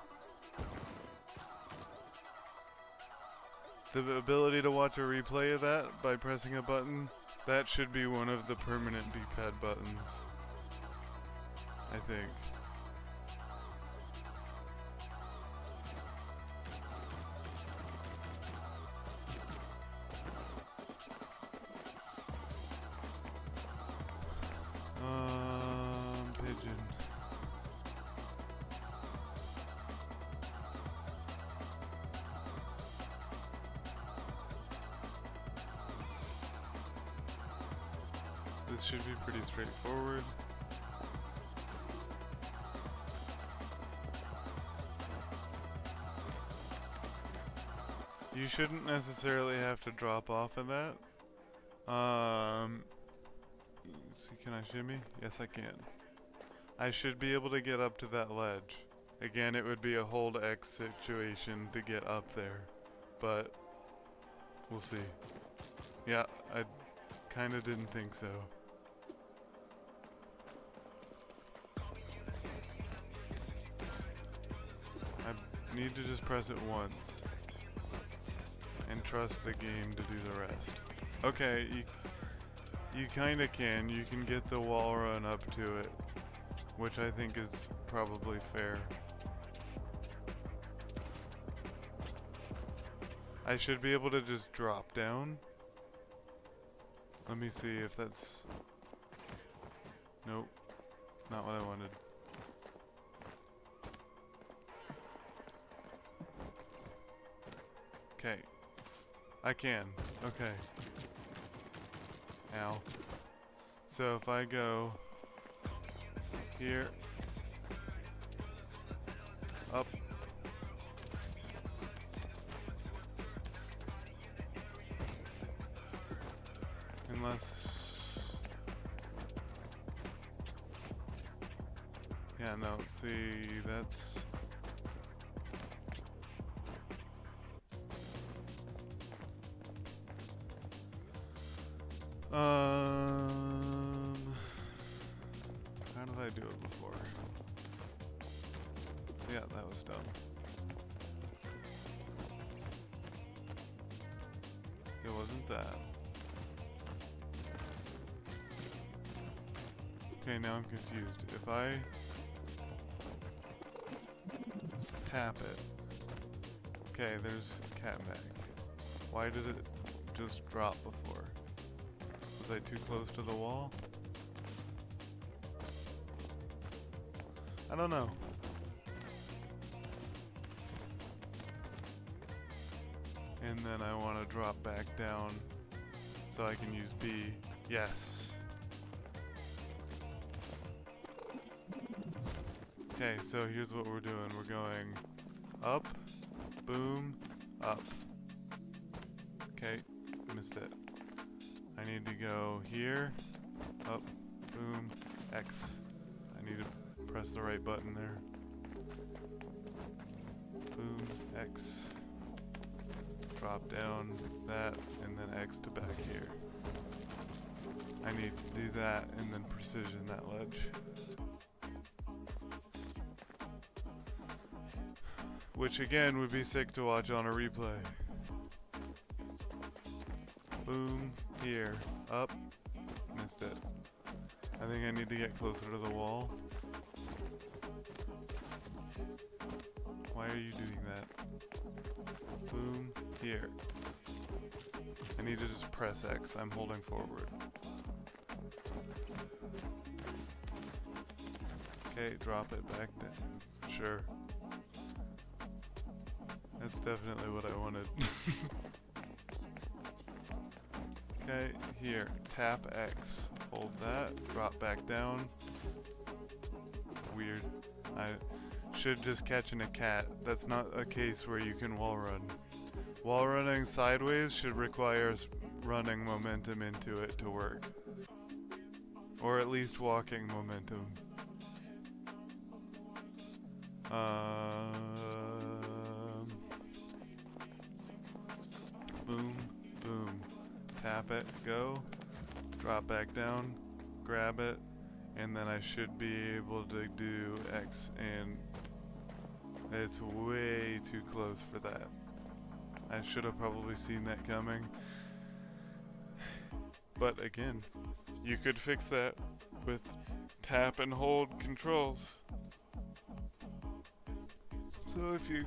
The ability to watch a replay of that by pressing a button, that should be one of the permanent D-pad buttons. I think. Pigeon. This should be pretty straightforward. You shouldn't necessarily have to drop off of that. See, can I shimmy? Yes, I can. I should be able to get up to that ledge. Again, it would be a hold X situation to get up there, but we'll see. Yeah, I kind of didn't think so. I need to just press it once and trust the game to do the rest. Okay, you kind of can. You can get the wall run up to it, which I think is probably fair. I should be able to just drop down. Let me see if that's... Nope, not what I wanted. Okay, I can. Okay. Ow. So if I go here, up, unless, yeah, no, see, that's, how did I do it that was dumb. It wasn't that. Okay, now I'm confused. If I tap it. Okay, there's cat bag. Why did it just drop before? Was I too close to the wall? I don't know. And then I want to drop back down so I can use B. Yes. Okay, so here's what we're doing. We're going up, boom, up. Okay, missed it. I need to go here, up, boom, X. I need to press the right button there. Boom, X. Drop down that, and then X to back here. I need to do that and then precision that ledge. Which again would be sick to watch on a replay. Boom, here, up, missed it. I think I need to get closer to the wall. Why are you doing that? Boom, here. I need to just press X, I'm holding forward. Okay, drop it back down, sure. That's definitely what I wanted. Okay, here, tap X, hold that, drop back down. Weird. I should just catching a cat. That's not a case where you can wall run. Wall running sideways should require running momentum into it to work. Or at least walking momentum. Boom, boom. Tap it, go, drop back down, grab it, and then I should be able to do X, and it's way too close for that. I should have probably seen that coming. But again, you could fix that with tap and hold controls. So if you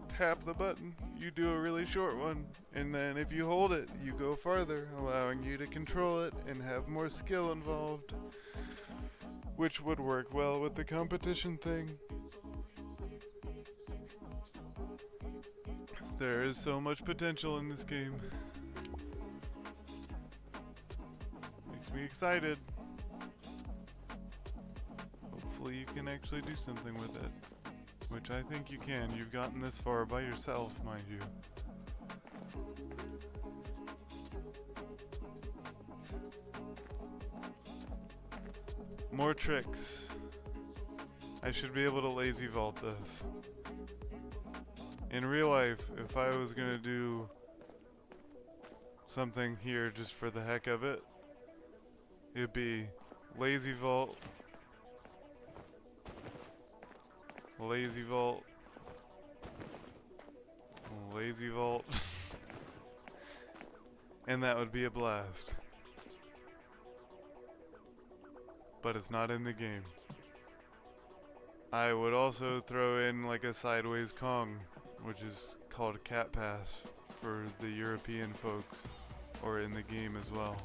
tap the button, you do a really short one, and then if you hold it, you go farther, allowing you to control it and have more skill involved, which would work well with the competition thing. There is so much potential in this game. Makes me excited. Hopefully you can actually do something with it. Which I think you can. You've gotten this far by yourself, mind you. More tricks. I should be able to lazy vault this. In real life, if I was gonna do something here just for the heck of it, it'd be lazy vault, lazy vault, lazy vault, and that would be a blast. But it's not in the game. I would also throw in like a sideways Kong, which is called a cat pass for the European folks, or in the game as well.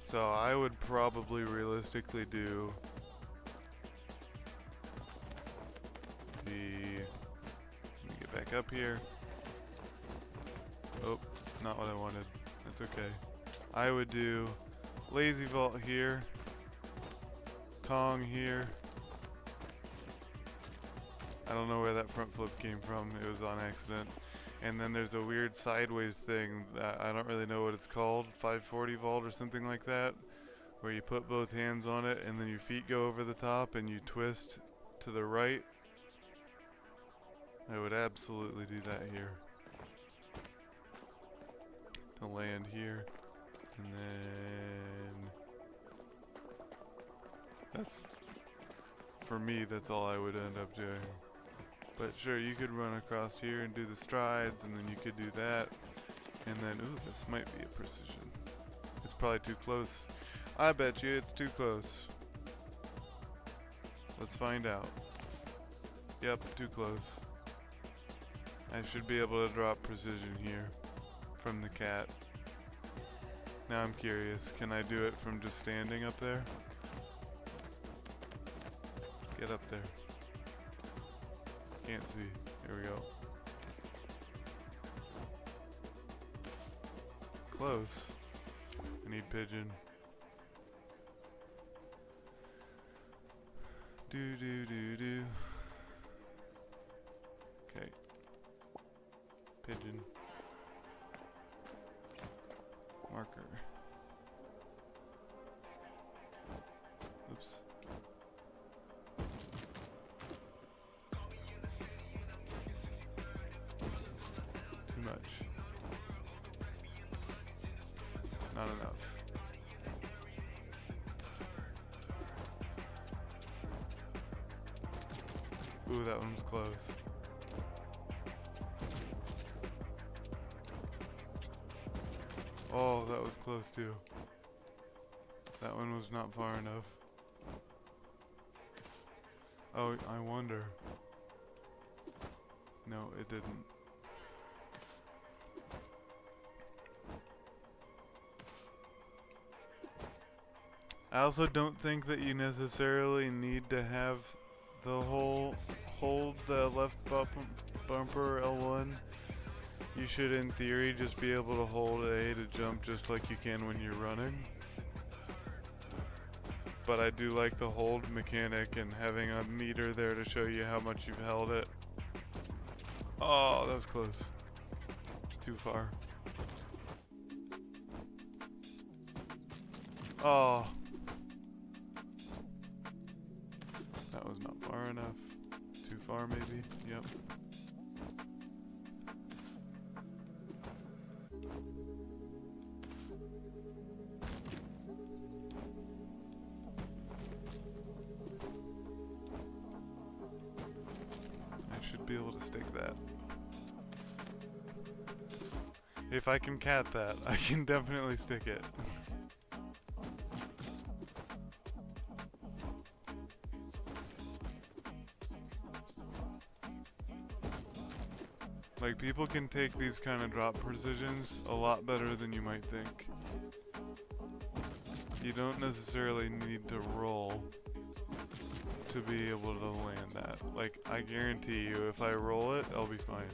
So I would probably realistically do the, let me get back up here. Oh, not what I wanted. That's okay. I would do lazy vault here, Kong here. I don't know where that front flip came from. It was on accident. And then there's a weird sideways thing that I don't really know what it's called, 540 vault or something like that, where you put both hands on it and then your feet go over the top and you twist to the right. I would absolutely do that here. To land here, and then That's, for me, that's all I would end up doing. But sure, you could run across here and do the strides, and then you could do that. And then, ooh, this might be a precision. It's probably too close. I bet you it's too close. Let's find out. Yep, too close. I should be able to drop precision here from the cat. Now I'm curious, can I do it from just standing up there? Get up there. Can't see. Here we go. Close. I need pigeon. Do do do do. Okay. Pigeon. Marker. Oops. Too much. Not enough. Ooh, that one was close. Oh, that was close too. That one was not far enough. Oh, I wonder. No, it didn't. I also don't think that you necessarily need to have the whole hold the left bumper L1. You should, in theory, just be able to hold A to jump just like you can when you're running. But I do like the hold mechanic and having a meter there to show you how much you've held it. Oh, that was close. Too far. Oh. That was not far enough. Too far, maybe? Yep. I should be able to stick that. If I can cat that, I can definitely stick it. Like, people can take these kind of drop precisions a lot better than you might think. You don't necessarily need to roll to be able to land that. Like, I guarantee you, if I roll it, I'll be fine.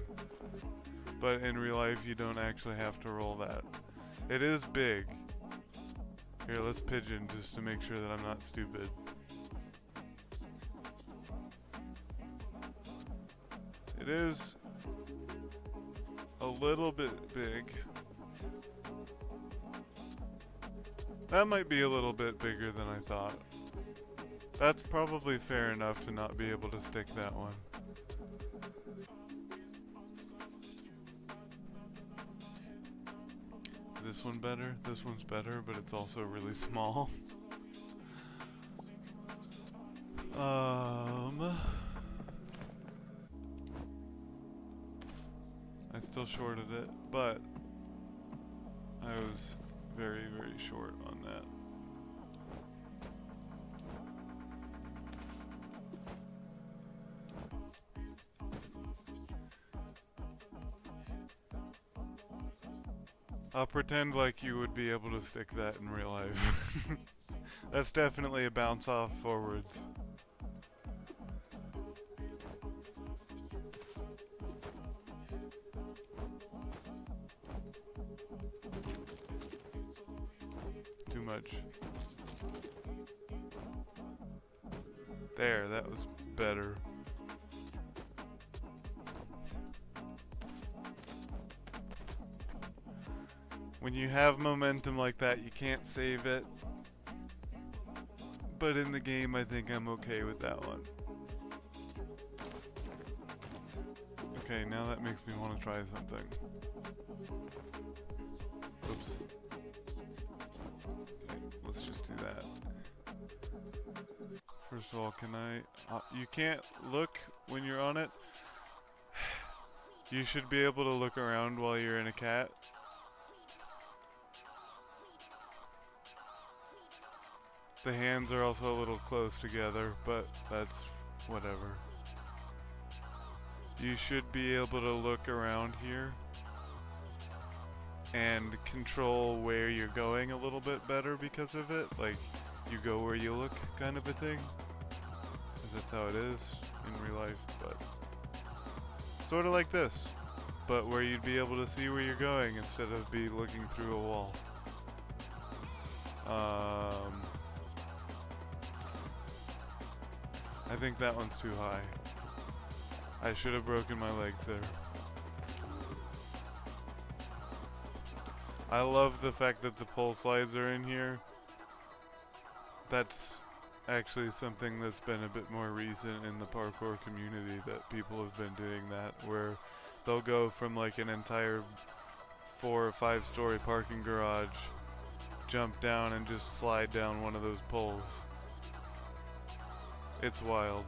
But in real life, you don't actually have to roll that. It is big. Here, let's pigeon just to make sure that I'm not stupid. It is a little bit big. That might be a little bit bigger than I thought. That's probably fair enough to not be able to stick that one. This one better? This one's better, but it's also really small. I still shorted it, but I was very, very short on that. I'll pretend like you would be able to stick that in real life. That's definitely a bounce off forwards. Too much. There, that was better. When you have momentum like that, you can't save it. But in the game, I think I'm okay with that one. Okay, now that makes me want to try something. Oops. Okay, let's just do that. First of all, can I... you can't look when you're on it. You should be able to look around while you're in a cat. The hands are also a little close together, but that's whatever. You should be able to look around here and control where you're going a little bit better because of it. Like, you go where you look kind of a thing. 'Cause that's how it is in real life, but sort of like this, but where you'd be able to see where you're going instead of be looking through a wall. I think that one's too high. I should have broken my legs there. I love the fact that the pole slides are in here. That's actually something that's been a bit more recent in the parkour community, that people have been doing that, where they'll go from like an entire 4 or 5 story parking garage, jump down and just slide down one of those poles. It's wild.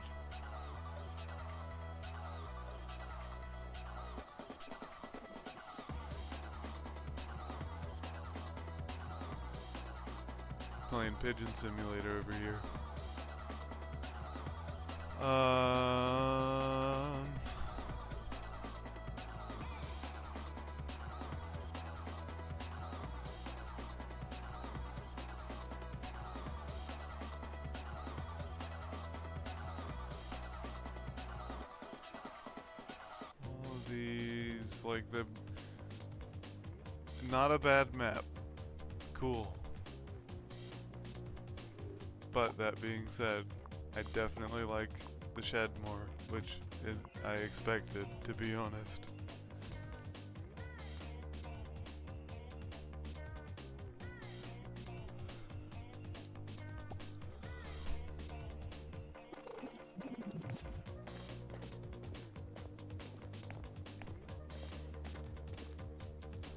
Playing Pigeon Simulator over here. All of these, like the... Not a bad map. Cool. But that being said, I definitely like the shed more, which I expected, to be honest.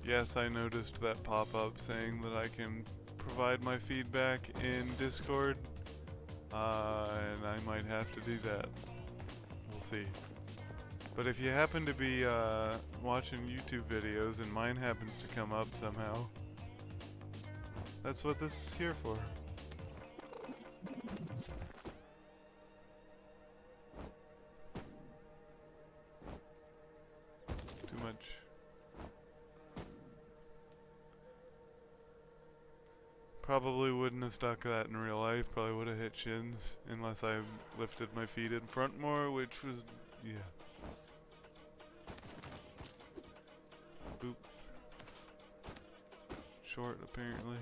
Yes, I noticed that pop-up saying that I can provide my feedback in Discord, and I might have to do that. We'll see. But if you happen to be watching YouTube videos and mine happens to come up somehow, that's what this is here for. Too much. Probably wouldn't have stuck that in real life. Probably would have hit shins unless I lifted my feet in front more, which was, yeah. Boop. Short, apparently.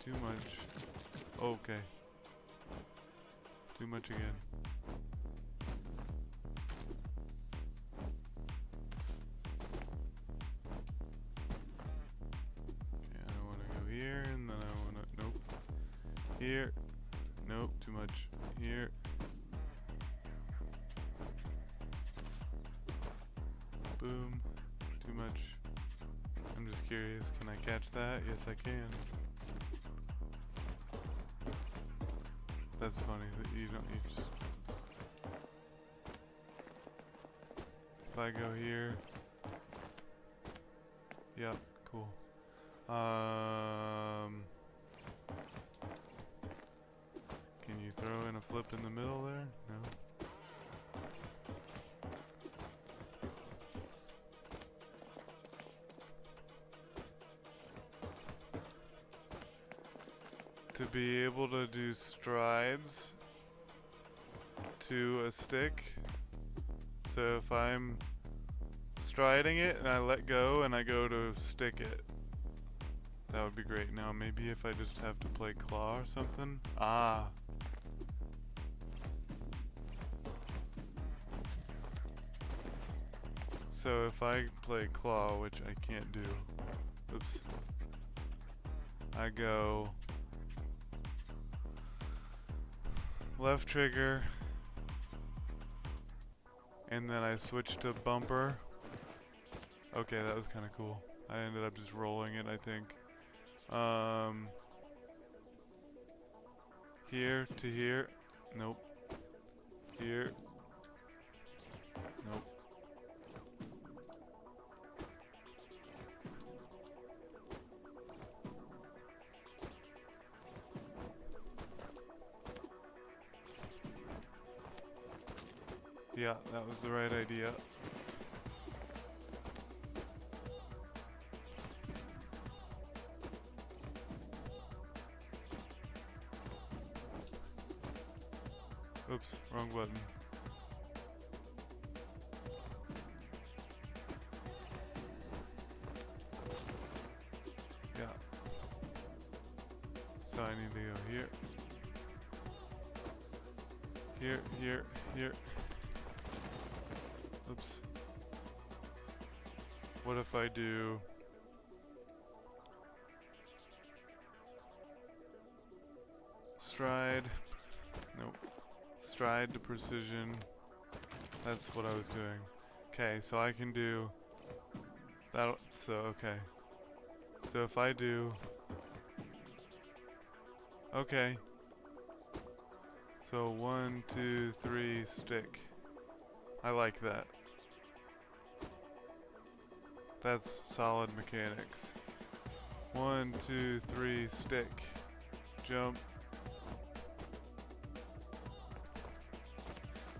Too much. Okay. Too much again. Yeah, I want to go here, and then I want to... Nope. Here. Nope, too much. Here. Boom. Too much. I'm just curious, can I catch that? Yes, I can. That's funny that you just... If I go here... Yep, cool. Can you throw in a flip in the middle there? No. To be able to do strides to a stick. So if I'm striding it and I let go and I go to stick it, that would be great. Now maybe if I just have to play claw or something. Ah. So if I play claw, which I can't do. Oops. I go left trigger, and then I switch to bumper. Okay, that was kind of cool. I ended up just rolling it, I think. Here to here. Nope. Here. Nope. Yeah, that was the right idea. Oops, wrong button. Yeah. So I need to go here. Here, here, here. Oops. What if I do... stride? Nope. Stride to precision. That's what I was doing. Okay, so I can do... that. So, okay. So if I do... okay. So 1, 2, 3, stick. I like that. That's solid mechanics. 1, 2, 3, stick. Jump.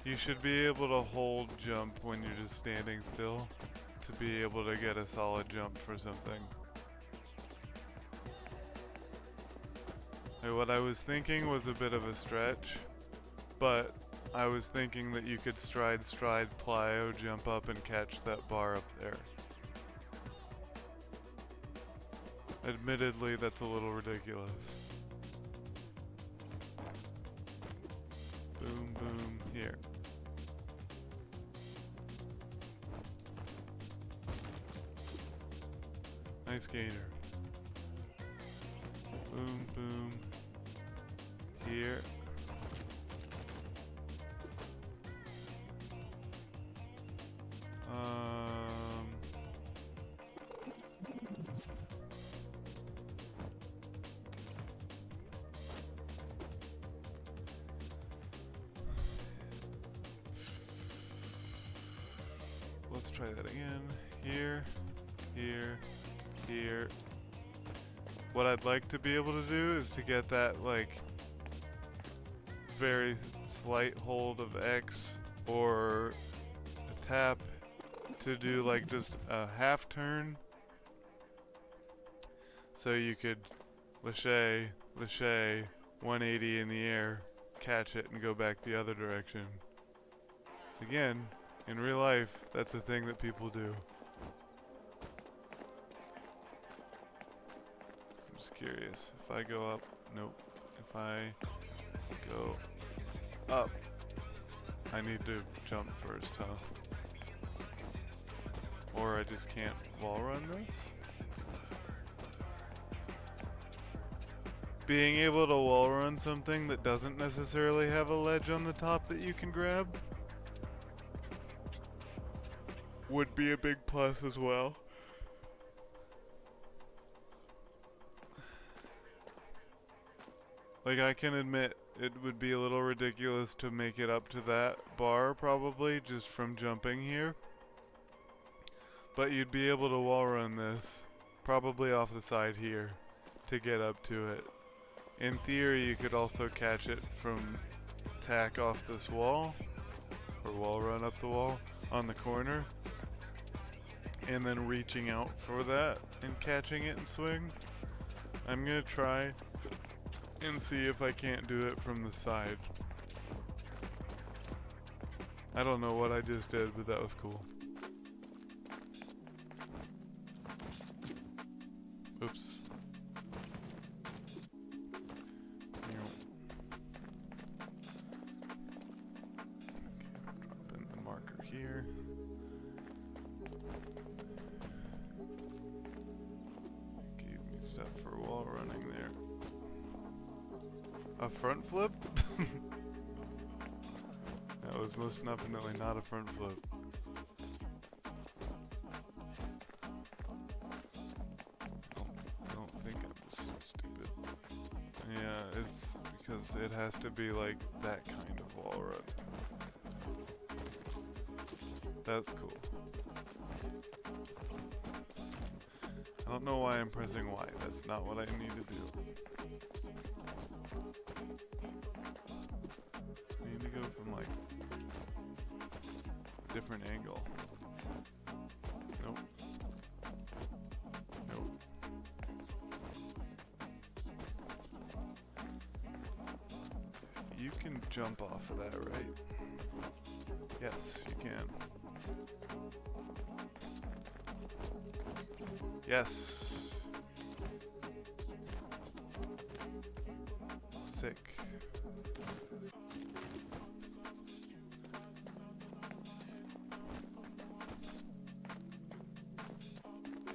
You should be able to hold jump when you're just standing still to be able to get a solid jump for something. What I was thinking was a bit of a stretch, but I was thinking that you could stride, plyo, jump up and catch that bar up there. Admittedly, that's a little ridiculous. Boom, boom, here. Nice gainer. Boom, boom. Here. Let's try that again. Here, here, here. What I'd like to be able to do is to get that, like, very slight hold of X or a tap to do, like, just a half turn. So you could lâcher, 180 in the air, catch it, and go back the other direction. So again, in real life, that's a thing that people do. I'm just curious. If I go up, nope. If I go up, I need to jump first, huh? Or I just can't wall run this? Being able to wall run something that doesn't necessarily have a ledge on the top that you can grab would be a big plus as well. Like, I can admit it would be a little ridiculous to make it up to that bar probably just from jumping here. But you'd be able to wall run this probably off the side here to get up to it. In theory, you could also catch it from tack off this wall or wall run up the wall on the corner and then reaching out for that and catching it and swing. I'm gonna try and see if I can't do it from the side. I don't know what I just did, but that was cool. Oops. Drop in the marker here. Gave me stuff for wall running there. A front flip? That was most definitely not a front flip. I don't think I'm just stupid. Yeah, it's because it has to be like that kind of wall run. That's cool. I don't know why I'm pressing Y. That's not what I need to do. I need to go from like a different angle. Nope. Nope. You can jump off of that, right? Yes, you can. Yes. Sick.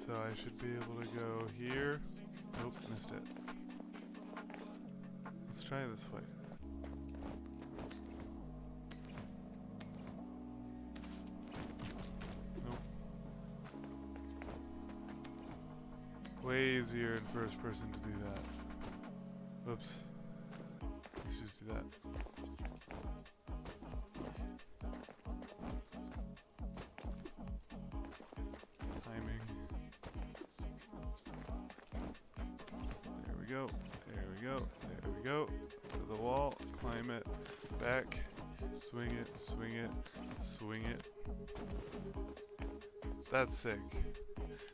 So I should be able to go here. Nope, missed it. Let's try this way. Way easier in first person to do that. Oops. Let's just do that. Timing. There we go. There we go. There we go. To the wall. Climb it. Back. Swing it. Swing it. Swing it. That's sick.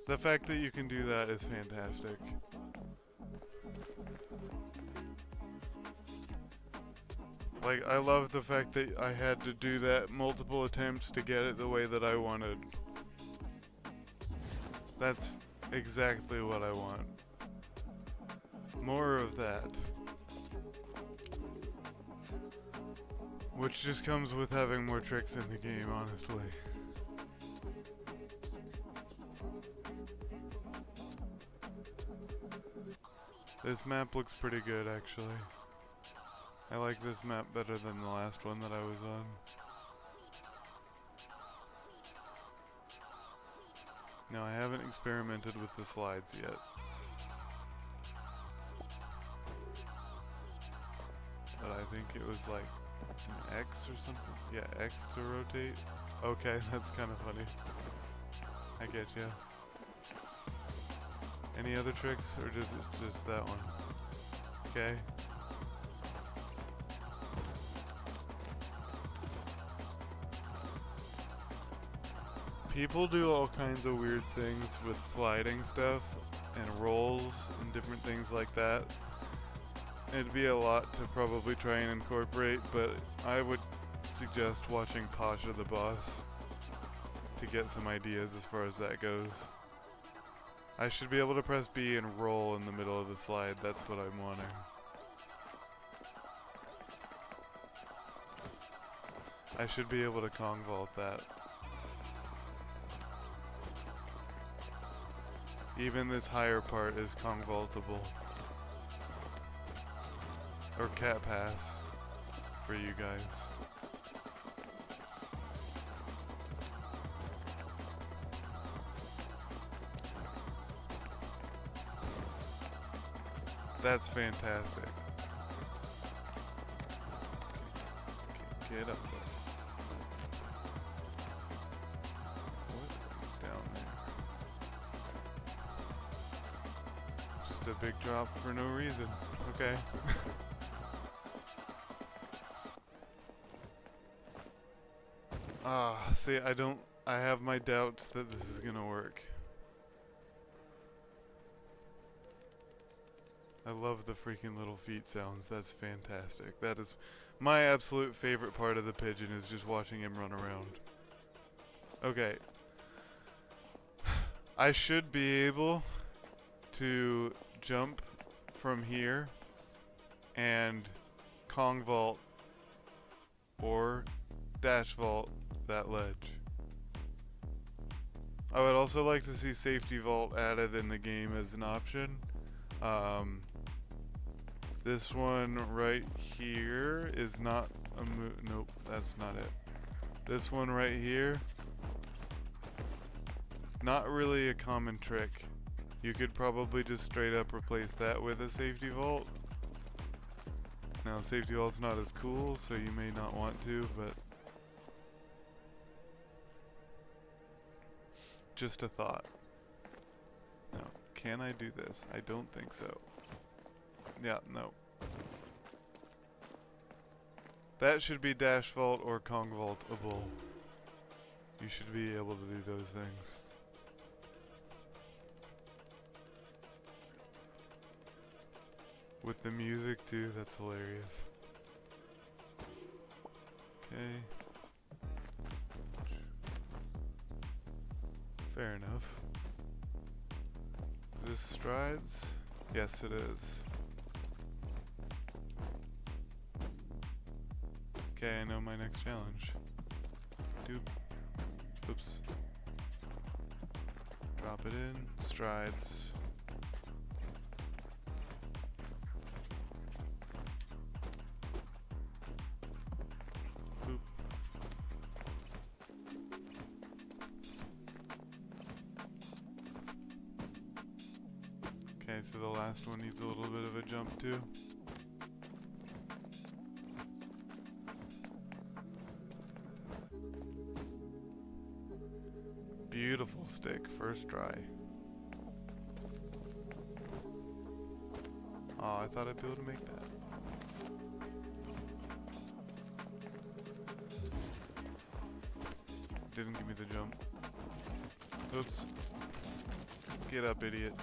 The fact that you can do that is fantastic. Like, I love the fact that I had to do that multiple attempts to get it the way that I wanted. That's exactly what I want. More of that. Which just comes with having more tricks in the game, honestly. This map looks pretty good, actually. I like this map better than the last one that I was on. Now, I haven't experimented with the slides yet. But I think it was like an X or something. Yeah, X to rotate. Okay, that's kind of funny. I get ya. Any other tricks, or just that one? Okay. People do all kinds of weird things with sliding stuff and rolls and different things like that. It'd be a lot to probably try and incorporate, but I would suggest watching Pasha the Boss to get some ideas as far as that goes. I should be able to press B and roll in the middle of the slide. That's what I'm wanting. I should be able to Kong vault that. Even this higher part is Kong vaultable. Or cat pass for you guys. That's fantastic. Okay, get up there. What is down there? Just a big drop for no reason. Okay. See, I have my doubts that this is gonna work. I love the freaking little feet sounds. That's fantastic. That is my absolute favorite part of the pigeon, is just watching him run around. Okay. I should be able to jump from here and Kong vault or dash vault that ledge. I would also like to see safety vault added in the game as an option. This one right here is not a nope, that's not it. This one right here, not really a common trick. You could probably just straight up replace that with a safety vault. Now, safety vault's not as cool, so you may not want to, but just a thought. Now, can I do this? I don't think so. Yeah, no. That should be dash vault or Kong vaultable. You should be able to do those things. With the music too, that's hilarious. Okay. Fair enough. Is this strides? Yes, it is. Okay, I know my next challenge. Oops. Drop it in. Strides. Boop. Okay, so the last one needs a little bit of a jump too. Beautiful stick, first try. Oh, I thought I'd be able to make that. Didn't give me the jump. Oops. Get up, idiot.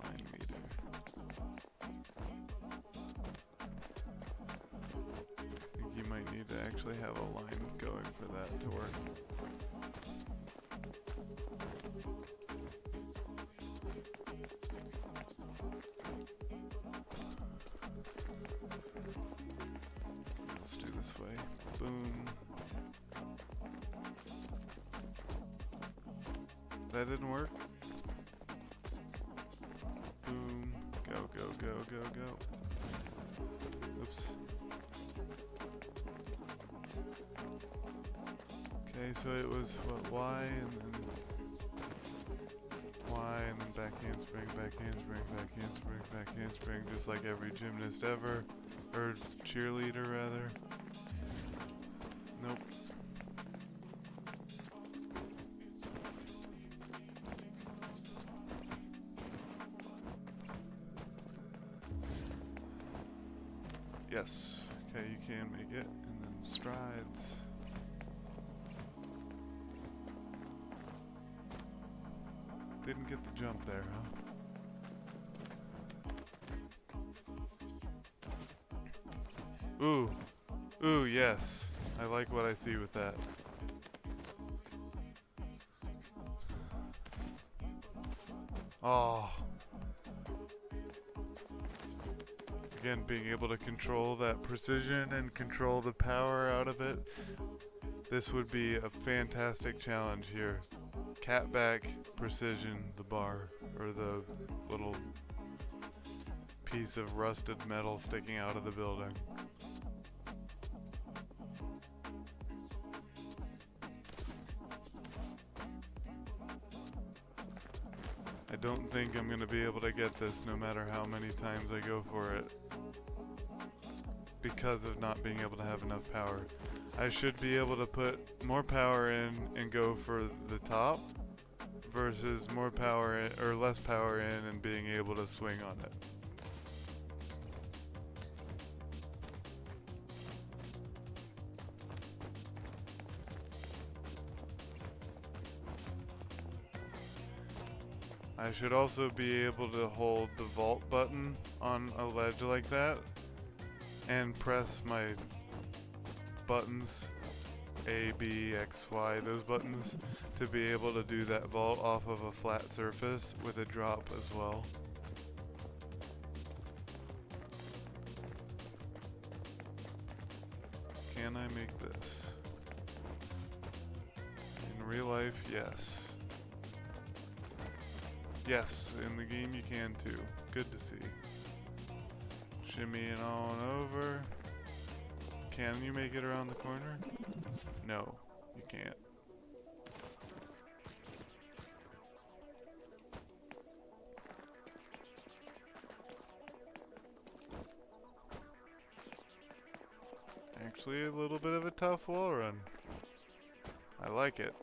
Line meter. I think you might need to actually have a line going for that to work. Let's do this way. Boom. That didn't work. Boom. Go, go, go, go, go. Oops. Okay, so it was what, Y and then Y and then back handspring, back handspring, back handspring, back handspring, just like every gymnast ever. Or cheerleader rather. Nope. Yes. Okay, you can make it. And then strides. Didn't get the jump there, huh? Ooh. Ooh, yes. I like what I see with that. Oh. Again, being able to control that precision and control the power out of it. This would be a fantastic challenge here. Cat back, precision, the bar, or the little piece of rusted metal sticking out of the building. I don't think I'm going to be able to get this no matter how many times I go for it, because of not being able to have enough power. I should be able to put more power in and go for the top versus more power in, or less power in, and being able to swing on it. I should also be able to hold the vault button on a ledge like that and press my buttons, A, B, X, Y, those buttons, to be able to do that vault off of a flat surface with a drop as well. Can I make this? In real life, yes. Yes, in the game you can too. Good to see. Shimmying on over. Can you make it around the corner? No, you can't. Actually, a little bit of a tough wall run. I like it.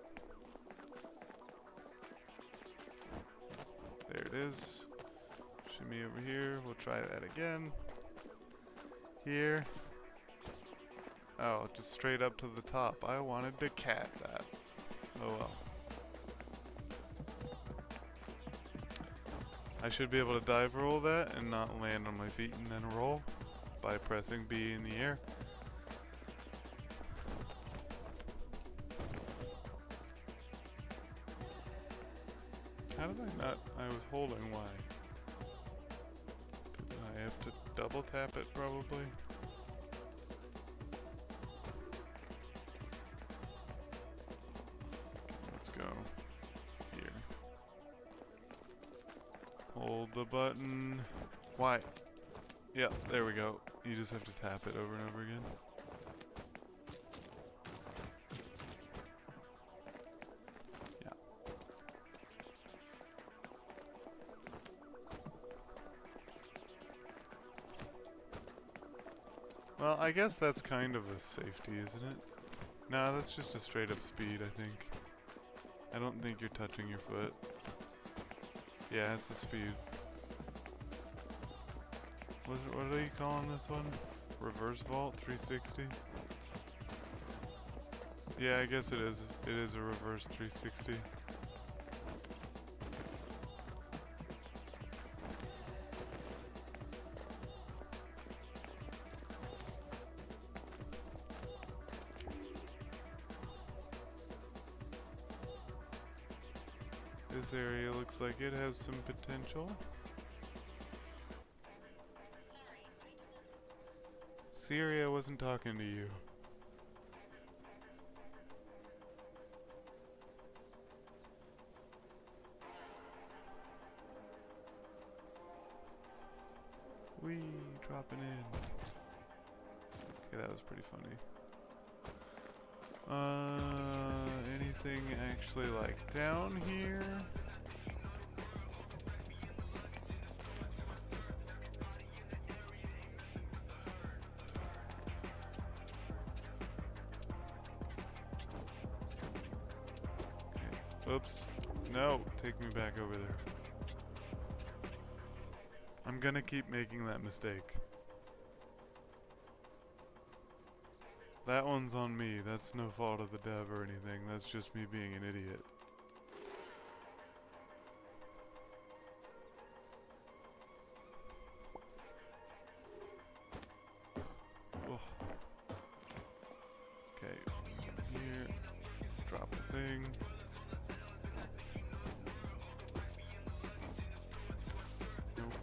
There it is. Shimmy over here. We'll try that again. Here. Oh, just straight up to the top. I wanted to cat that. Oh well. I should be able to dive roll that and not land on my feet and then roll by pressing B in the air. How did I not? I was holding Y. I have to double tap it probably. Let's go here. Hold the button. Y. Yeah, there we go. You just have to tap it over and over again. Yeah. Well, I guess that's kind of a safety, isn't it? No, that's just a straight up speed, I think. I don't think you're touching your foot. Yeah, it's a speed. What are you calling this one? Reverse vault 360? Yeah, I guess it is. It is a reverse 360. This area looks like it has some potential. Siri, I wasn't talking to you. Whee, dropping in. Okay, that was pretty funny. Anything actually like down here? Okay. Oops. No, take me back over there. I'm gonna keep making that mistake. That one's on me. That's no fault of the dev or anything. That's just me being an idiot. Oh. Okay. Here. Drop a thing. Nope.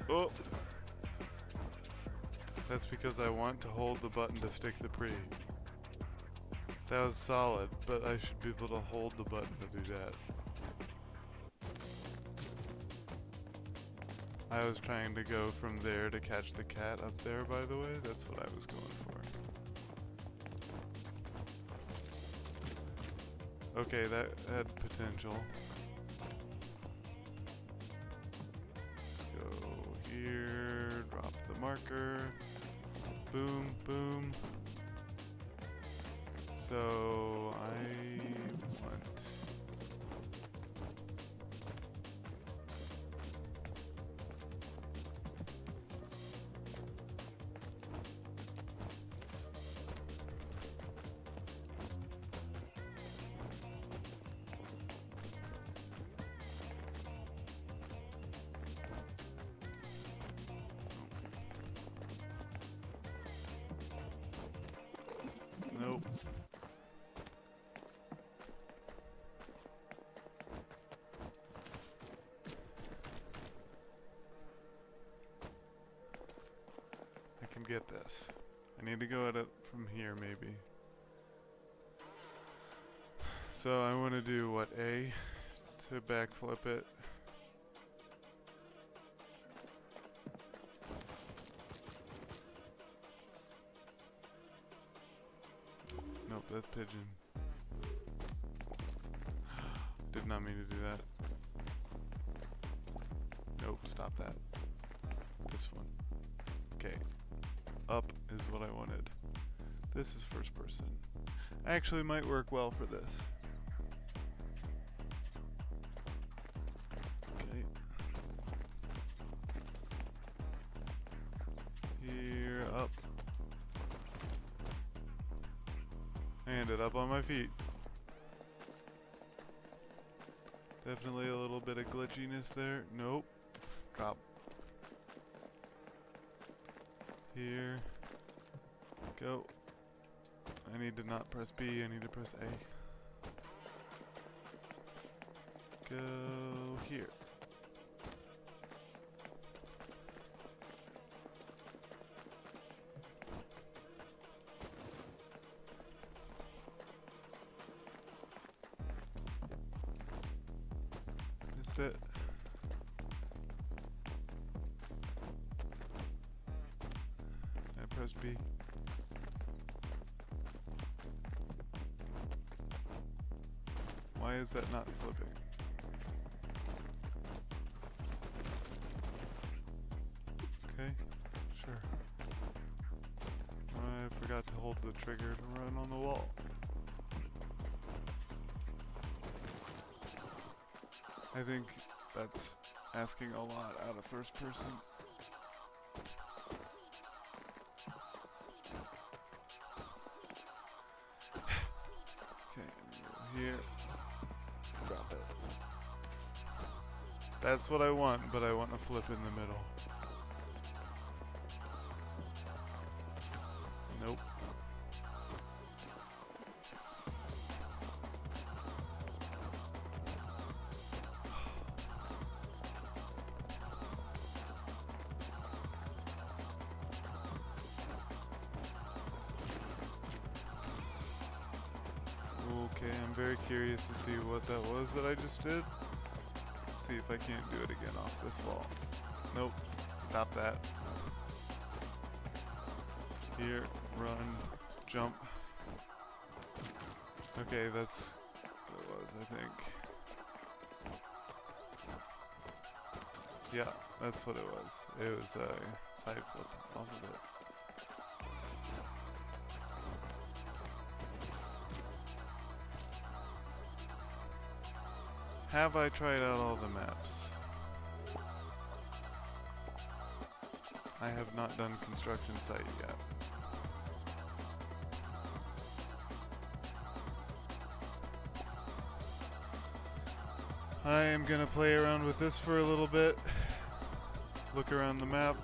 Oh! That's because I want to hold the button to stick the pre. That was solid, but I should be able to hold the button to do that. I was trying to go from there to catch the cat up there, by the way. That's what I was going for. Okay, that had potential. Let's go here, drop the marker. Boom, boom. So I want nope. I can get this. I need to go at it from here maybe. So I want to do what, A to backflip it. Nope, that's pigeon. Did not mean to do that. Nope, stop that. This one. Okay. Up. is what I wanted. This is first person. Actually might work well for this. Okay. Here, up. I ended up on my feet. Definitely a little bit of glitchiness there. Nope. Drop. Here. Go. I need to not press B, I need to press A. Go here. Missed it. I press B. Why is that not flipping? Okay, sure. I forgot to hold the trigger to run on the wall. I think that's asking a lot out of first person. Okay, go here. Drop it. That's what I want, but I want to flip in the middle. Nope. Okay, I'm very curious to see what that was that I just did. See if I can't do it again off this wall. Nope. Stop that. Here, run, jump. Okay, that's what it was, I think. Yeah, that's what it was. It was a side flip off of it. Have I tried out all the maps? I have not done construction site yet. I am gonna play around with this for a little bit. Look around the map.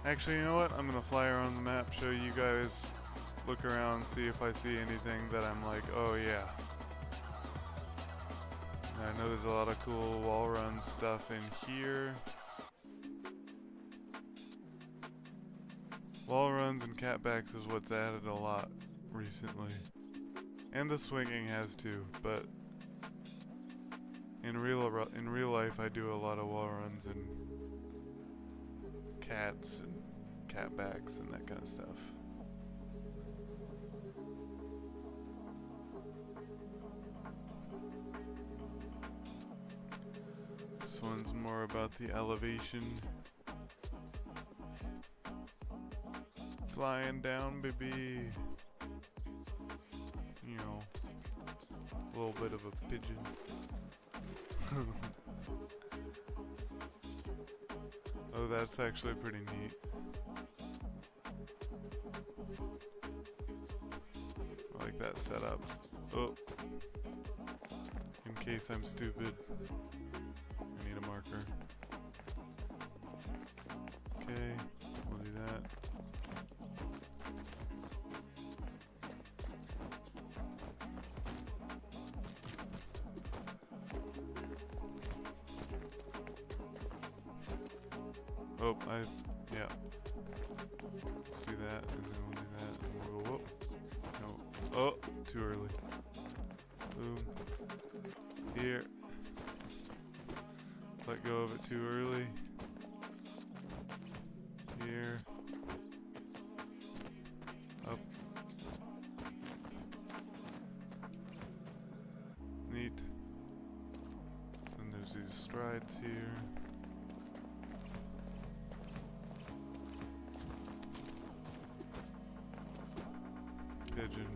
Actually, you know what? I'm gonna fly around the map, show you guys, look around, see if I see anything that I'm like, oh yeah. I know there's a lot of cool wall run stuff in here. Wall runs and catbacks is what's added a lot recently. And the swinging has too, but in real life I do a lot of wall runs and cats and catbacks and that kind of stuff. This one's more about the elevation. Flying down, baby. You know, a little bit of a pigeon. Oh, that's actually pretty neat. I like that setup. Oh, in case I'm stupid. I need a marker. Okay, we'll do that. Oh, yeah. Let's do that, and then we'll do that, and we'll go, whoop. No. Oh, too early. Boom. Here. Let go of it too early. Here. Up. Neat. Then there's these strides here. pigeon.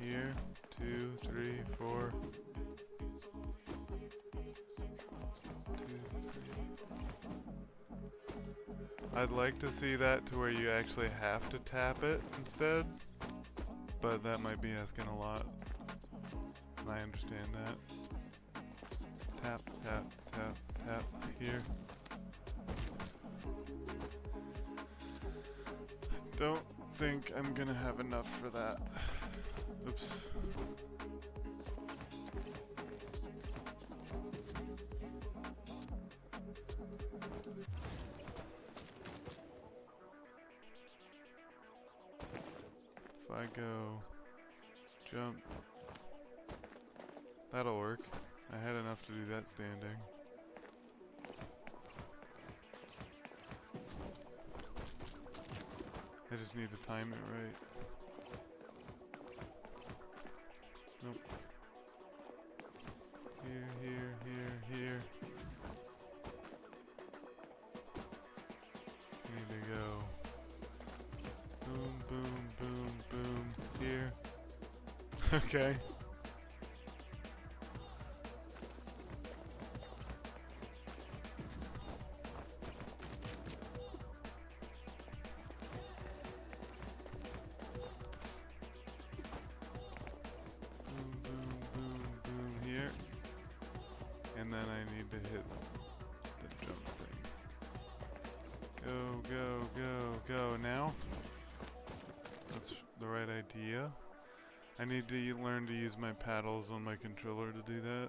Here, 2, 3, 4. 2, 3. I'd like to see that to where you actually have to tap it instead, but that might be asking a lot, and I understand that. Tap, tap, tap, tap, here. Don't think I'm gonna have enough for that. Oops. If I go jump, that'll work. I had enough to do that standing. I just need to time it right. Nope. Here, here, here, here. Need to go. Boom, boom, boom, boom. Here. Okay. And then I need to hit the jump thing. Go, go, go, go. Now? That's the right idea. I need to learn to use my paddles on my controller to do that.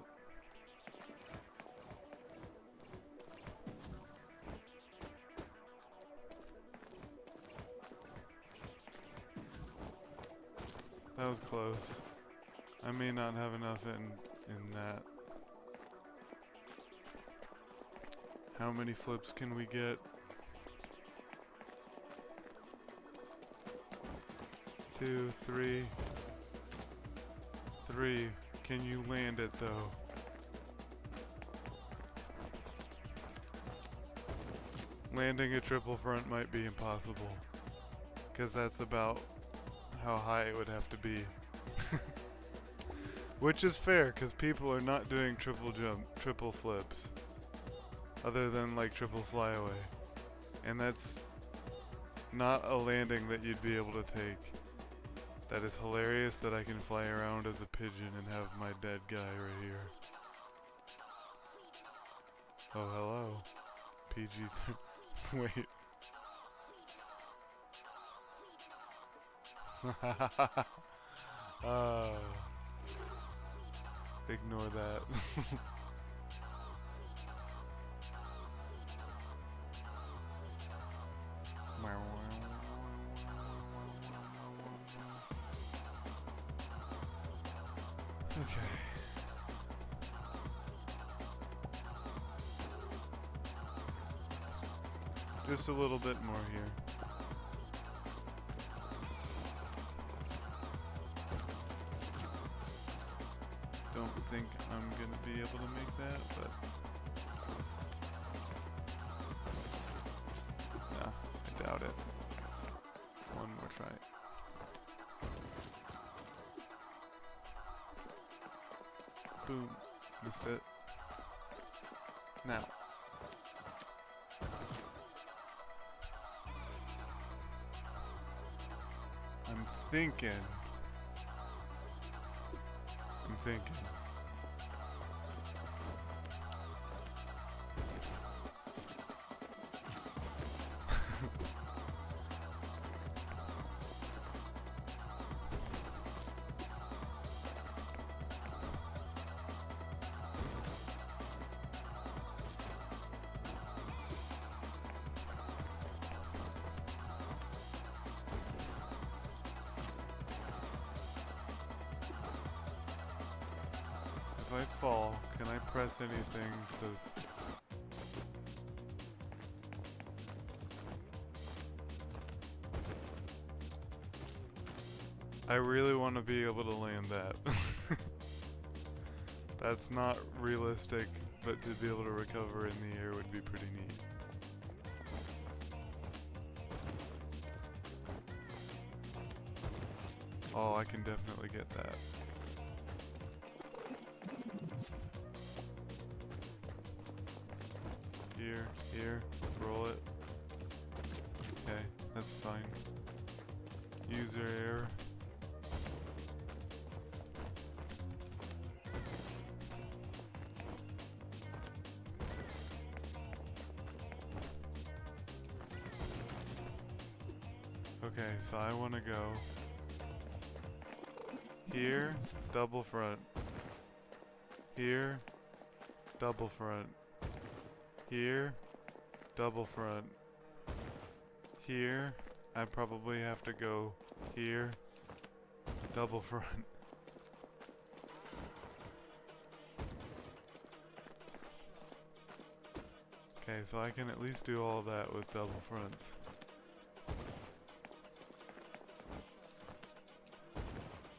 That was close. I may not have enough in that. How many flips can we get? 2, 3. 3. Can you land it though? Landing a triple front might be impossible, because that's about how high it would have to be. Which is fair, because people are not doing triple flips. Other than like triple flyaway. And that's not a landing that you'd be able to take. That is hilarious that I can fly around as a pigeon and have my dead guy right here. Oh, hello. PG-3. Wait. Ignore that. Okay. Just a little bit more here. Don't think I'm gonna be able to make that, but nah, I doubt it. One more try. Boom. Missed it. Now. I'm thinking. If I fall, can I press anything to... I really want to be able to land that. That's not realistic, but to be able to recover in the air would be pretty neat. Oh, I can definitely get that. Here, roll it. Okay, that's fine. User error. Okay, so I want to go here, double front. Here, double front. Here, double front. Here, I probably have to go here, double front. Okay, so I can at least do all that with double fronts.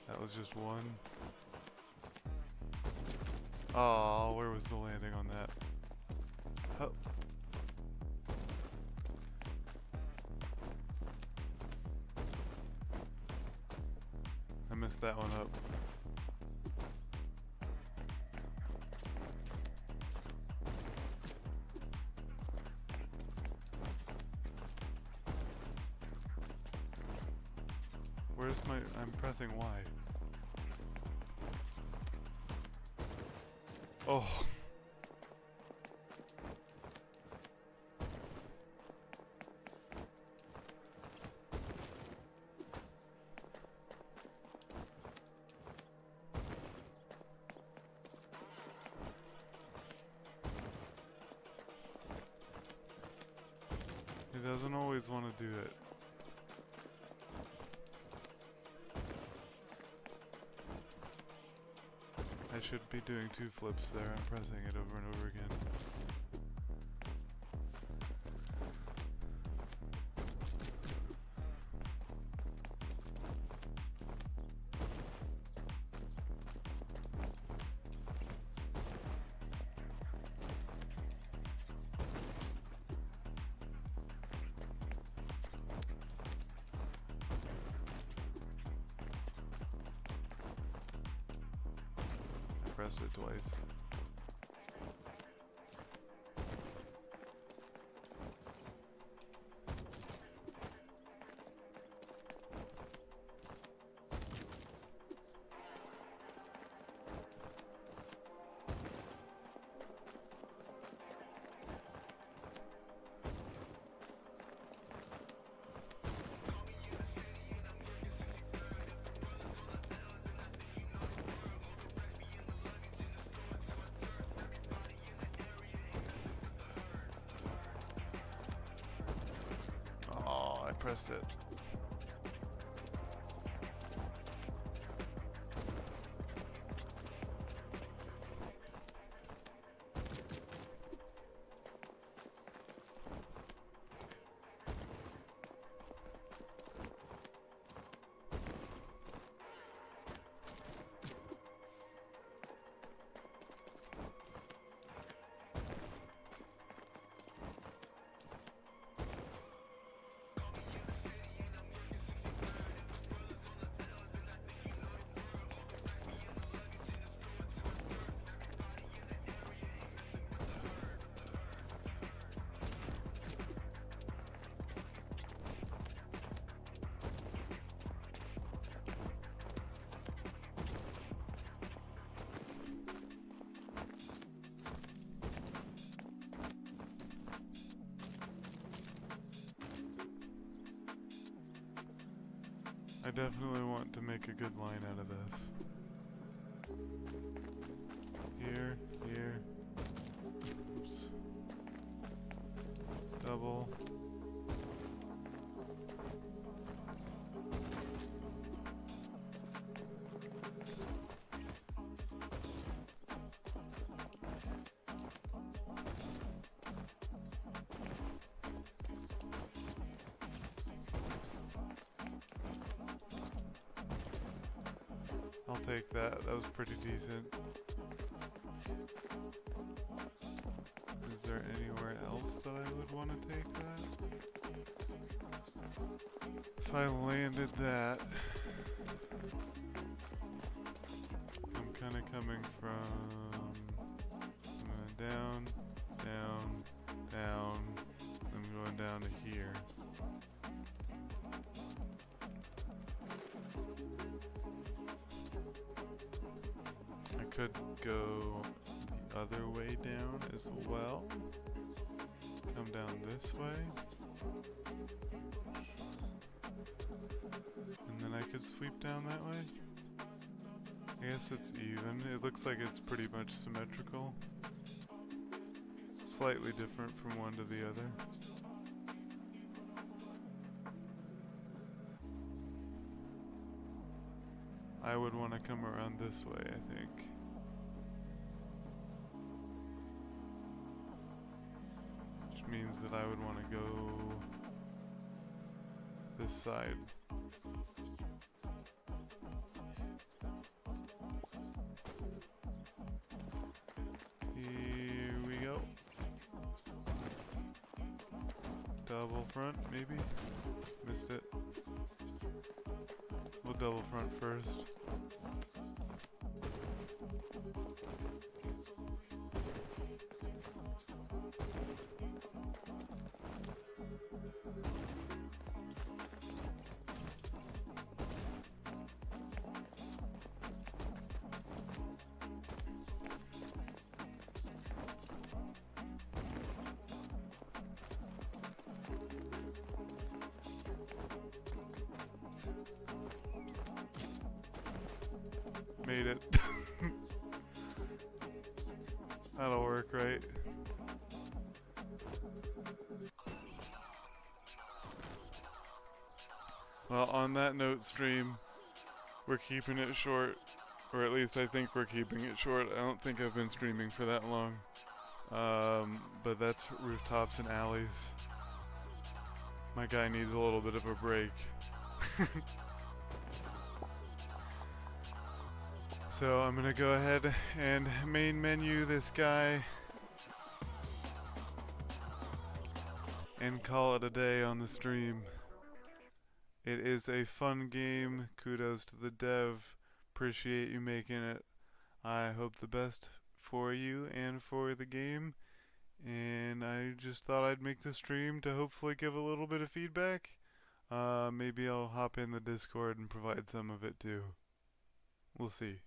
That was just one. Oh, where was the landing on that? Oh. I messed that one up. Where's my... I'm pressing Y. Oh. He doesn't always want to do it. I should be doing two flips there. I'm pressing it over and over again. Pressed it twice. Pressed it. I definitely want to make a good line out of this. Here, here. Oops. Double. I'll take that. That was pretty decent. Is there anywhere else that I would want to take that? If I landed that, I'm kind of coming from down, down, down. I'm going down to here. I could go the other way down as well. Come down this way. And then I could sweep down that way. I guess it's even. It looks like it's pretty much symmetrical. Slightly different from one to the other. I would want to come around this way, I think. Which means that I would want to go this side. Here we go. Double front, maybe? Missed it. We'll double front first. Made it. That'll work, right? Well, on that note, stream, we're keeping it short. Or at least I think we're keeping it short. I don't think I've been streaming for that long. But that's Rooftops and Alleys. My guy needs a little bit of a break. So I'm gonna go ahead and main menu this guy and call it a day on the stream. It is a fun game. Kudos to the dev. Appreciate you making it. I hope the best for you and for the game. And I just thought I'd make the stream to hopefully give a little bit of feedback. Maybe I'll hop in the Discord and provide some of it too. We'll see.